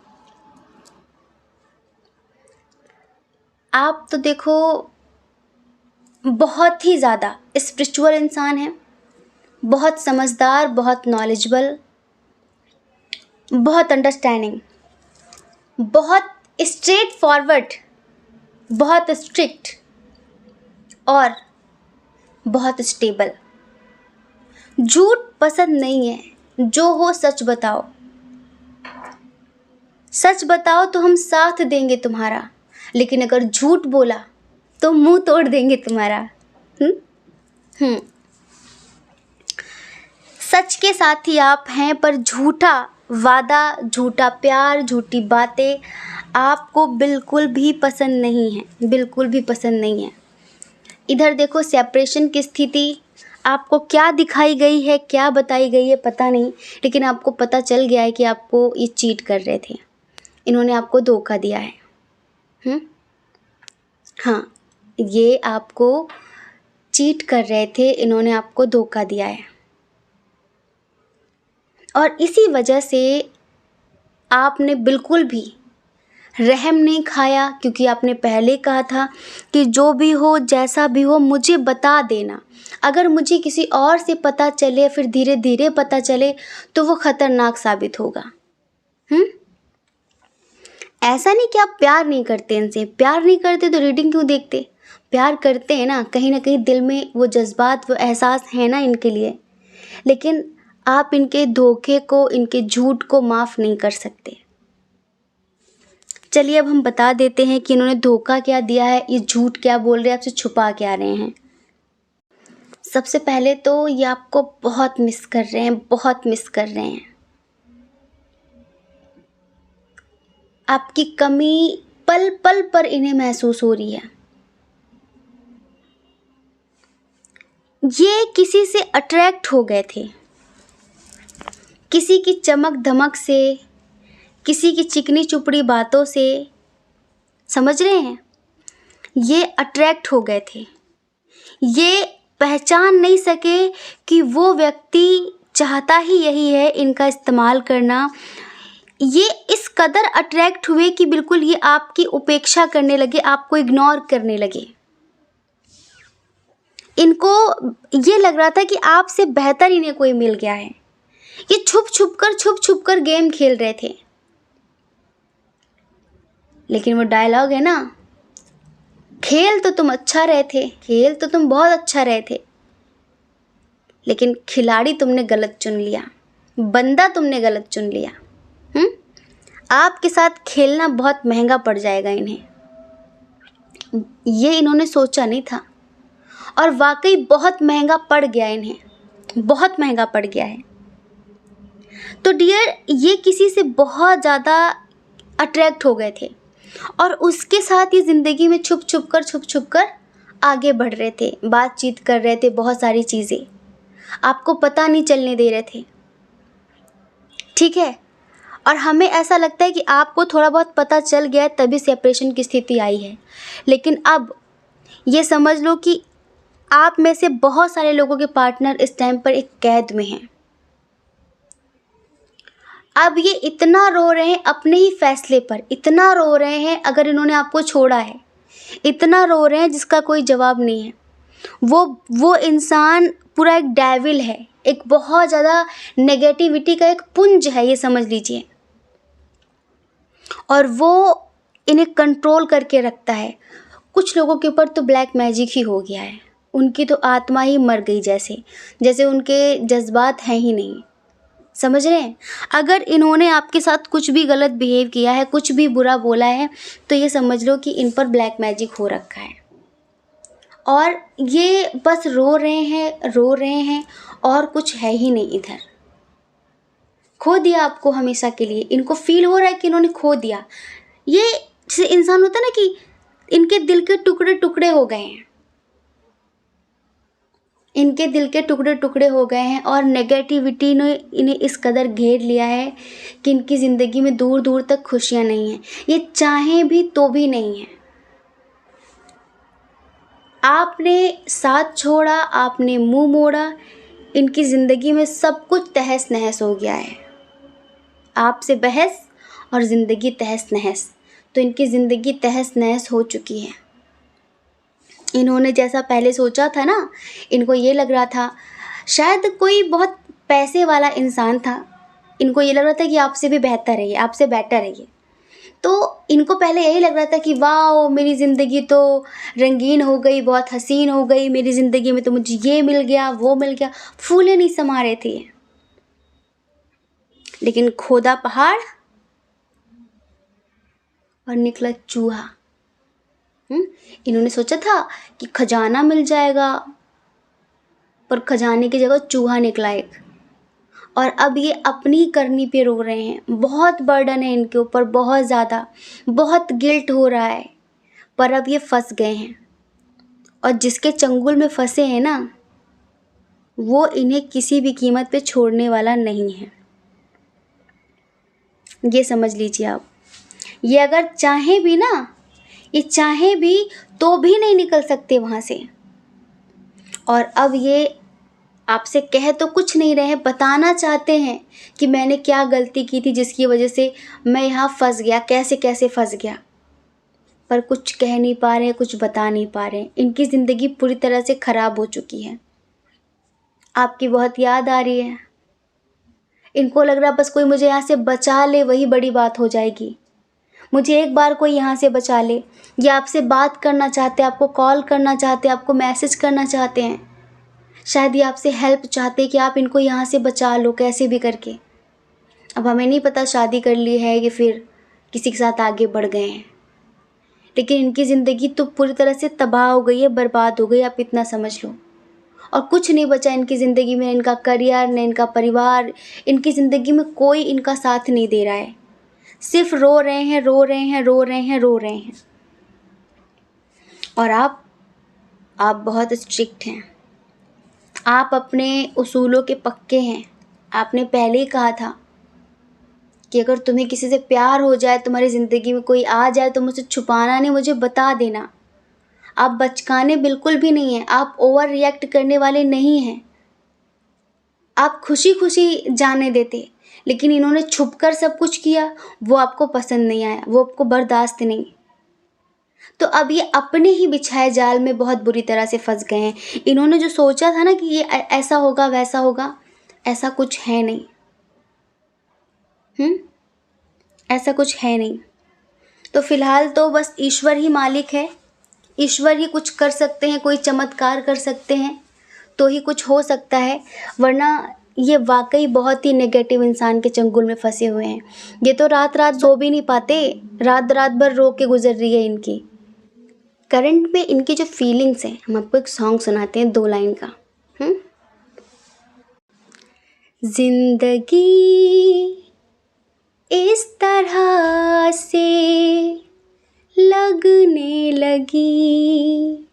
आप तो देखो बहुत ही ज़्यादा स्पिरिचुअल इंसान हैं, बहुत समझदार, बहुत नॉलेजेबल, बहुत अंडरस्टैंडिंग, बहुत स्ट्रेट फॉरवर्ड, बहुत स्ट्रिक्ट और बहुत स्टेबल। झूठ पसंद नहीं है, जो हो सच बताओ। सच बताओ तो हम साथ देंगे तुम्हारा, लेकिन अगर झूठ बोला तो मुंह तोड़ देंगे तुम्हारा। सच के साथी आप हैं, पर झूठा वादा, झूठा प्यार, झूठी बातें आपको बिल्कुल भी पसंद नहीं है, बिल्कुल भी पसंद नहीं है। इधर देखो सेपरेशन की स्थिति आपको क्या दिखाई गई है, क्या बताई गई है पता नहीं, लेकिन आपको पता चल गया है कि आपको ये चीट कर रहे थे, इन्होंने आपको धोखा दिया है। हाँ, ये आपको चीट कर रहे थे, इन्होंने आपको धोखा दिया है और इसी वजह से आपने बिल्कुल भी रहम नहीं खाया, क्योंकि आपने पहले कहा था कि जो भी हो, जैसा भी हो, मुझे बता देना। अगर मुझे किसी और से पता चले, फिर धीरे धीरे पता चले, तो वो खतरनाक साबित होगा। ऐसा नहीं कि आप प्यार नहीं करते इनसे, प्यार नहीं करते तो रीडिंग क्यों देखते? प्यार करते हैं ना कहीं दिल में वो जज्बात, वो एहसास है ना इनके लिए, लेकिन आप इनके धोखे को, इनके झूठ को माफ़ नहीं कर सकते। चलिए अब हम बता देते हैं कि इन्होंने धोखा क्या दिया है, ये झूठ क्या बोल रहे हैं, आपसे छुपा क्या रहे हैं। सबसे पहले तो ये आपको बहुत मिस कर रहे हैं, बहुत मिस कर रहे हैं। आपकी कमी पल पल पर इन्हें महसूस हो रही है। ये किसी से अट्रैक्ट हो गए थे, किसी की चमक धमक से, किसी की चिकनी चुपड़ी बातों से, समझ रहे हैं, ये अट्रैक्ट हो गए थे। ये पहचान नहीं सके कि वो व्यक्ति चाहता ही यही है इनका इस्तेमाल करना। ये इस कदर अट्रैक्ट हुए कि बिल्कुल ये आपकी उपेक्षा करने लगे, आपको इग्नोर करने लगे। इनको ये लग रहा था कि आपसे बेहतर इन्हें कोई मिल गया है। ये छुप छुप कर गेम खेल रहे थे। लेकिन वो डायलॉग है ना, खेल तो तुम अच्छा रहे थे, खेल तो तुम बहुत अच्छा रहे थे, लेकिन खिलाड़ी तुमने गलत चुन लिया, बंदा तुमने गलत चुन लिया। आपके साथ खेलना बहुत महंगा पड़ जाएगा इन्हें। ये इन्होंने सोचा नहीं था और वाकई बहुत महंगा पड़ गया इन्हें, बहुत महंगा पड़ गया है। तो डियर, ये किसी से बहुत ज़्यादा अट्रैक्ट हो गए थे और उसके साथ ये ज़िंदगी में छुप छुप कर आगे बढ़ रहे थे, बातचीत कर रहे थे, बहुत सारी चीज़ें आपको पता नहीं चलने दे रहे थे, ठीक है। और हमें ऐसा लगता है कि आपको थोड़ा बहुत पता चल गया है तभी सेपरेशन की स्थिति आई है, लेकिन अब ये समझ लो कि आप में से बहुत सारे लोगों के पार्टनर इस टाइम पर एक कैद में हैं। अब ये इतना रो रहे हैं अपने ही फैसले पर, इतना रो रहे हैं अगर इन्होंने आपको छोड़ा है, इतना रो रहे हैं जिसका कोई जवाब नहीं है। वो इंसान पूरा एक डेविल है, एक बहुत ज़्यादा नेगेटिविटी का एक पुंज है, ये समझ लीजिए। और वो इन्हें कंट्रोल करके रखता है। कुछ लोगों के ऊपर तो ब्लैक मैजिक ही हो गया है, उनकी तो आत्मा ही मर गई, जैसे उनके जज्बात हैं ही नहीं, समझ रहे हैं। अगर इन्होंने आपके साथ कुछ भी गलत बिहेव किया है, कुछ भी बुरा बोला है, तो ये समझ लो कि इन पर ब्लैक मैजिक हो रखा है और ये बस रो रहे हैं और कुछ है ही नहीं इधर। खो दिया आपको हमेशा के लिए, इनको फील हो रहा है कि इन्होंने खो दिया। ये जैसे इंसान होता है ना कि इनके दिल के टुकड़े टुकड़े हो गए हैं, इनके दिल के टुकड़े टुकड़े हो गए हैं और नेगेटिविटी ने इन्हें इस कदर घेर लिया है कि इनकी ज़िंदगी में दूर दूर तक खुशियाँ नहीं हैं। ये चाहें भी तो भी नहीं है। आपने साथ छोड़ा, आपने मुंह मोड़ा, इनकी ज़िंदगी में सब कुछ तहस नहस हो गया है। आपसे बहस और ज़िंदगी तहस नहस, तो इनकी ज़िंदगी तहस नहस हो चुकी है। इन्होंने जैसा पहले सोचा था ना, इनको ये लग रहा था शायद कोई बहुत पैसे वाला इंसान था, इनको ये लग रहा था कि आपसे भी बेहतर है ये, आपसे बेटर है ये। तो इनको पहले यही लग रहा था कि वाह मेरी ज़िंदगी तो रंगीन हो गई, बहुत हसीन हो गई, मेरी ज़िंदगी में तो मुझे ये मिल गया, वो मिल गया, फूले नहीं समा रहे थे। लेकिन खोदा पहाड़ और निकला चूहा। इन्होंने सोचा था कि खजाना मिल जाएगा, पर खजाने की जगह चूहा निकला एक। और अब ये अपनी करनी पे रो रहे हैं, बहुत बर्डन है इनके ऊपर, बहुत ज़्यादा, बहुत गिल्ट हो रहा है, पर अब ये फंस गए हैं। और जिसके चंगुल में फंसे हैं ना, वो इन्हें किसी भी कीमत पे छोड़ने वाला नहीं है, ये समझ लीजिए आप। ये अगर चाहें भी ना, ये चाहें भी तो भी नहीं निकल सकते वहाँ से। और अब ये आपसे कह तो कुछ नहीं रहे, बताना चाहते हैं कि मैंने क्या गलती की थी जिसकी वजह से मैं यहाँ फंस गया, कैसे कैसे फंस गया, पर कुछ कह नहीं पा रहे, कुछ बता नहीं पा रहे। इनकी ज़िंदगी पूरी तरह से ख़राब हो चुकी है। आपकी बहुत याद आ रही है, इनको लग रहा बस कोई मुझे यहाँ से बचा ले वही बड़ी बात हो जाएगी, मुझे एक बार कोई यहाँ से बचा ले। या आपसे बात करना चाहते हैं, आपको कॉल करना चाहते हैं, आपको मैसेज करना चाहते हैं, शायद ये आपसे हेल्प चाहते हैं कि आप इनको यहाँ से बचा लो कैसे भी करके। अब हमें नहीं पता शादी कर ली है कि फिर किसी के साथ आगे बढ़ गए हैं, लेकिन इनकी ज़िंदगी तो पूरी तरह से तबाह हो गई है, बर्बाद हो गई, आप इतना समझ लो। और कुछ नहीं बचा इनकी ज़िंदगी में, इनका करियर, न इनका परिवार, इनकी ज़िंदगी में कोई इनका साथ नहीं दे रहा है। सिर्फ रो रहे हैं, रो रहे हैं, रो रहे हैं, रो रहे हैं। और आप बहुत स्ट्रिक्ट हैं, आप अपने उसूलों के पक्के हैं। आपने पहले ही कहा था कि अगर तुम्हें किसी से प्यार हो जाए, तुम्हारी ज़िंदगी में कोई आ जाए, तो मुझे छुपाना नहीं, मुझे बता देना। आप बचकाने बिल्कुल भी नहीं हैं, आप ओवर रिएक्ट करने वाले नहीं हैं। आप खुशी खुशी जाने देते, लेकिन इन्होंने छुपकर सब कुछ किया, वो आपको पसंद नहीं आया, वो आपको बर्दाश्त नहीं। तो अब ये अपने ही बिछाए जाल में बहुत बुरी तरह से फंस गए हैं। इन्होंने जो सोचा था ना कि ये ऐसा होगा वैसा होगा, ऐसा कुछ है नहीं। ऐसा कुछ है नहीं। तो फिलहाल तो बस ईश्वर ही मालिक है, ईश्वर ही कुछ कर सकते हैं, कोई चमत्कार कर सकते हैं तो ही कुछ हो सकता है, वरना ये वाकई बहुत ही नेगेटिव इंसान के चंगुल में फंसे हुए हैं। ये तो रात रात सो भी नहीं पाते, रात रात भर रो के गुजर रही है इनकी। करंट में इनकी जो फीलिंग्स हैं, हम आपको एक सॉन्ग सुनाते हैं 2 लाइन का। जिंदगी इस तरह से लगने लगी,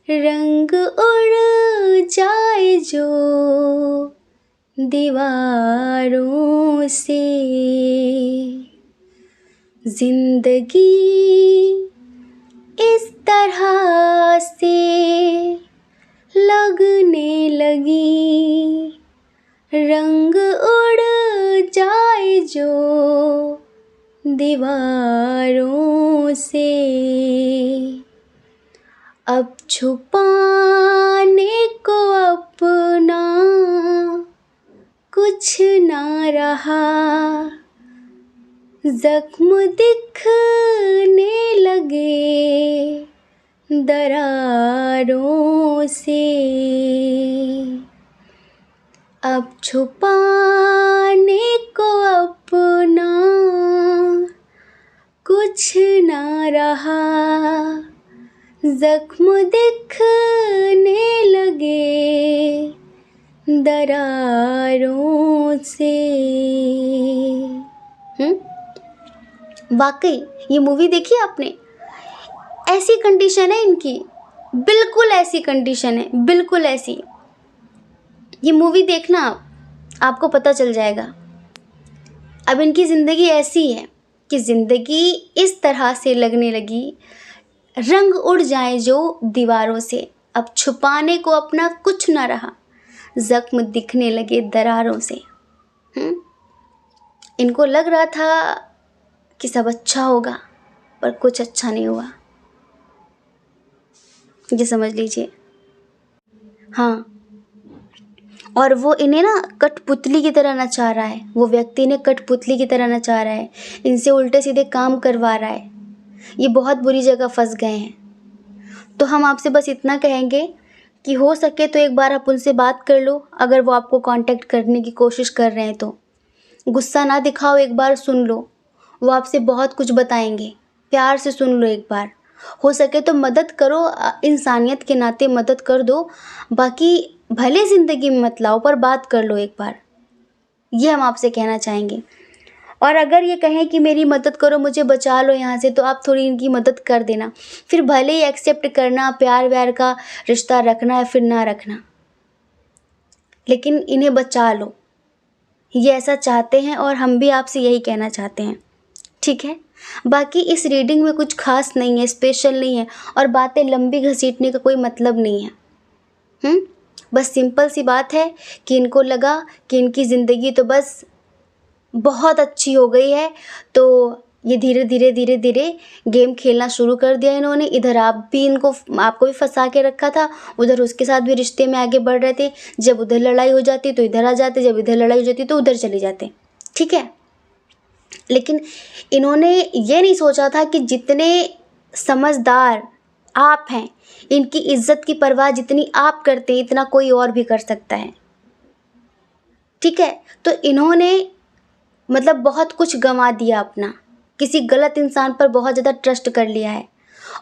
रंग उड़ जाए जो दीवारों से। जिंदगी इस तरह से लगने लगी, रंग उड़ जाए जो दीवारों से। अब छुपाने को अपना कुछ ना रहा, जख्म दिखने लगे दरारों से। अब छुपाने को अपना कुछ ना रहा, जख्म दिखने लगे दरारों से। वाकई ये मूवी देखी आपने? ऐसी कंडीशन है इनकी, बिल्कुल ऐसी कंडीशन है, बिल्कुल ऐसी। ये मूवी देखना, आपको पता चल जाएगा। अब इनकी ज़िंदगी ऐसी है कि ज़िंदगी इस तरह से लगने लगी, रंग उड़ जाए जो दीवारों से। अब छुपाने को अपना कुछ ना रहा, जख्म दिखने लगे दरारों से। इनको लग रहा था कि सब अच्छा होगा, पर कुछ अच्छा नहीं हुआ, ये समझ लीजिए। हाँ, और वो इन्हें ना कठपुतली की तरह नचा रहा है, वो व्यक्ति इन्हें कठपुतली की तरह नचा रहा है, इनसे उल्टे सीधे काम करवा रहा है। ये बहुत बुरी जगह फंस गए हैं। तो हम आपसे बस इतना कहेंगे कि हो सके तो एक बार आप उनसे बात कर लो, अगर वो आपको कांटेक्ट करने की कोशिश कर रहे हैं तो। गुस्सा ना दिखाओ, एक बार सुन लो, वो आपसे बहुत कुछ बताएंगे। प्यार से सुन लो एक बार, हो सके तो मदद करो, इंसानियत के नाते मदद कर दो। बाकी भले ज़िंदगी में मत लाओ, पर बात कर लो एक बार, ये हम आपसे कहना चाहेंगे। और अगर ये कहें कि मेरी मदद करो, मुझे बचा लो यहाँ से, तो आप थोड़ी इनकी मदद कर देना। फिर भले ही एक्सेप्ट करना, प्यार व्यार का रिश्ता रखना है फिर ना रखना, लेकिन इन्हें बचा लो। ये ऐसा चाहते हैं और हम भी आपसे यही कहना चाहते हैं, ठीक है। बाकी इस रीडिंग में कुछ खास नहीं है, स्पेशल नहीं है, और बातें लंबी घसीटने का कोई मतलब नहीं है। बस सिंपल सी बात है कि इनको लगा कि इनकी ज़िंदगी तो बस बहुत अच्छी हो गई है, तो ये धीरे धीरे गेम खेलना शुरू कर दिया इन्होंने। इधर आपको भी फंसा के रखा था, उधर उसके साथ भी रिश्ते में आगे बढ़ रहे थे। जब उधर लड़ाई हो जाती तो इधर आ जाते, जब इधर लड़ाई हो जाती तो उधर चले जाते, ठीक है। लेकिन इन्होंने ये नहीं सोचा था कि जितने समझदार आप हैं, इनकी इज्जत की परवाह जितनी आप करते हैं इतना कोई और भी कर सकता है। ठीक है, तो इन्होंने मतलब बहुत कुछ गंवा दिया अपना, किसी गलत इंसान पर बहुत ज़्यादा ट्रस्ट कर लिया है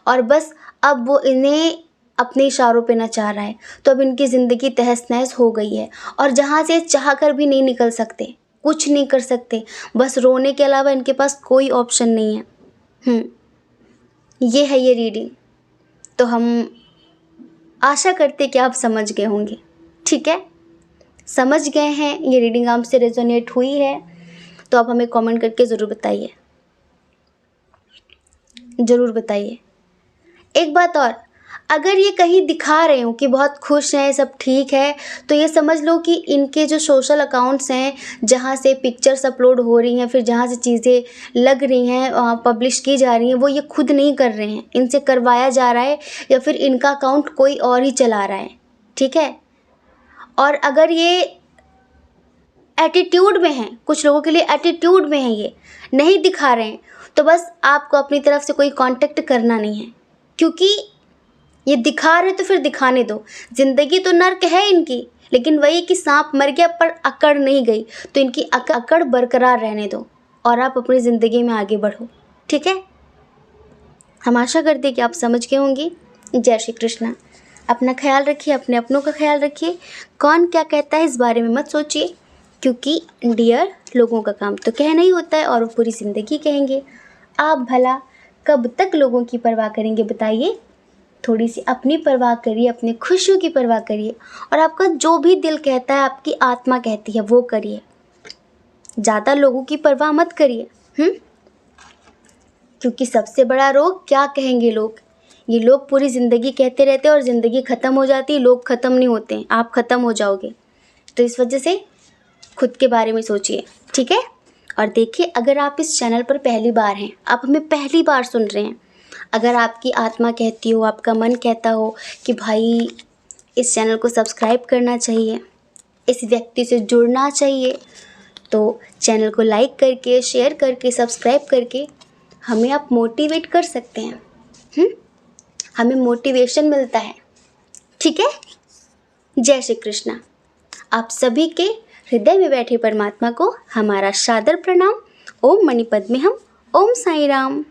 और बस अब वो इन्हें अपने इशारों पे नचा रहा है। तो अब इनकी ज़िंदगी तहस नहस हो गई है और जहाँ से चाह कर भी नहीं निकल सकते, कुछ नहीं कर सकते, बस रोने के अलावा इनके पास कोई ऑप्शन नहीं है। ये है ये रीडिंग। तो हम आशा करते कि आप समझ गए होंगे। ठीक है, समझ गए हैं, ये रीडिंग आपसे रेजोनेट हुई है तो आप हमें कमेंट करके ज़रूर बताइए, ज़रूर बताइए। एक बात और, अगर ये कहीं दिखा रहे हो कि बहुत खुश हैं, सब ठीक है, तो ये समझ लो कि इनके जो सोशल अकाउंट्स हैं जहाँ से पिक्चर्स अपलोड हो रही हैं, फिर जहाँ से चीज़ें लग रही हैं, पब्लिश की जा रही हैं, वो ये खुद नहीं कर रहे हैं, इनसे करवाया जा रहा है या फिर इनका अकाउंट कोई और ही चला रहा है। ठीक है, और अगर ये एटीट्यूड में हैं, कुछ लोगों के लिए एटीट्यूड में हैं, ये नहीं दिखा रहे हैं, तो बस आपको अपनी तरफ से कोई कांटेक्ट करना नहीं है, क्योंकि ये दिखा रहे तो फिर दिखाने दो। ज़िंदगी तो नर्क है इनकी, लेकिन वही कि सांप मर गया पर अकड़ नहीं गई, तो इनकी अकड़ बरकरार रहने दो और आप अपनी ज़िंदगी में आगे बढ़ो। ठीक है, हम आशा करते हैं कि आप समझ गए होंगे। जय श्री कृष्णा। अपना ख्याल रखिए, अपने अपनों का ख्याल रखिए। कौन क्या कहता है इस बारे में मत सोचिए, क्योंकि डियर लोगों का काम तो कहना ही होता है और वो पूरी ज़िंदगी कहेंगे। आप भला कब तक लोगों की परवाह करेंगे बताइए? थोड़ी सी अपनी परवाह करिए, अपनी खुशियों की परवाह करिए और आपका जो भी दिल कहता है, आपकी आत्मा कहती है, वो करिए। ज़्यादा लोगों की परवाह मत करिए, क्योंकि सबसे बड़ा रोग क्या कहेंगे लोग, ये लोग पूरी ज़िंदगी कहते रहते हैं और ज़िंदगी ख़त्म हो जाती है, लोग ख़त्म नहीं होते हैं, आप ख़त्म हो जाओगे। तो इस वजह से खुद के बारे में सोचिए। ठीक है, और देखिए, अगर आप इस चैनल पर पहली बार हैं, आप हमें पहली बार सुन रहे हैं, अगर आपकी आत्मा कहती हो, आपका मन कहता हो कि भाई इस चैनल को सब्सक्राइब करना चाहिए, इस व्यक्ति से जुड़ना चाहिए, तो चैनल को लाइक करके, शेयर करके, सब्सक्राइब करके हमें आप मोटिवेट कर सकते हैं। हमें मोटिवेशन मिलता है। ठीक है, जय श्री कृष्णा। आप सभी के हृदय में बैठे परमात्मा को हमारा सादर प्रणाम। ओम मणिपद्मे हम। ओम साई राम।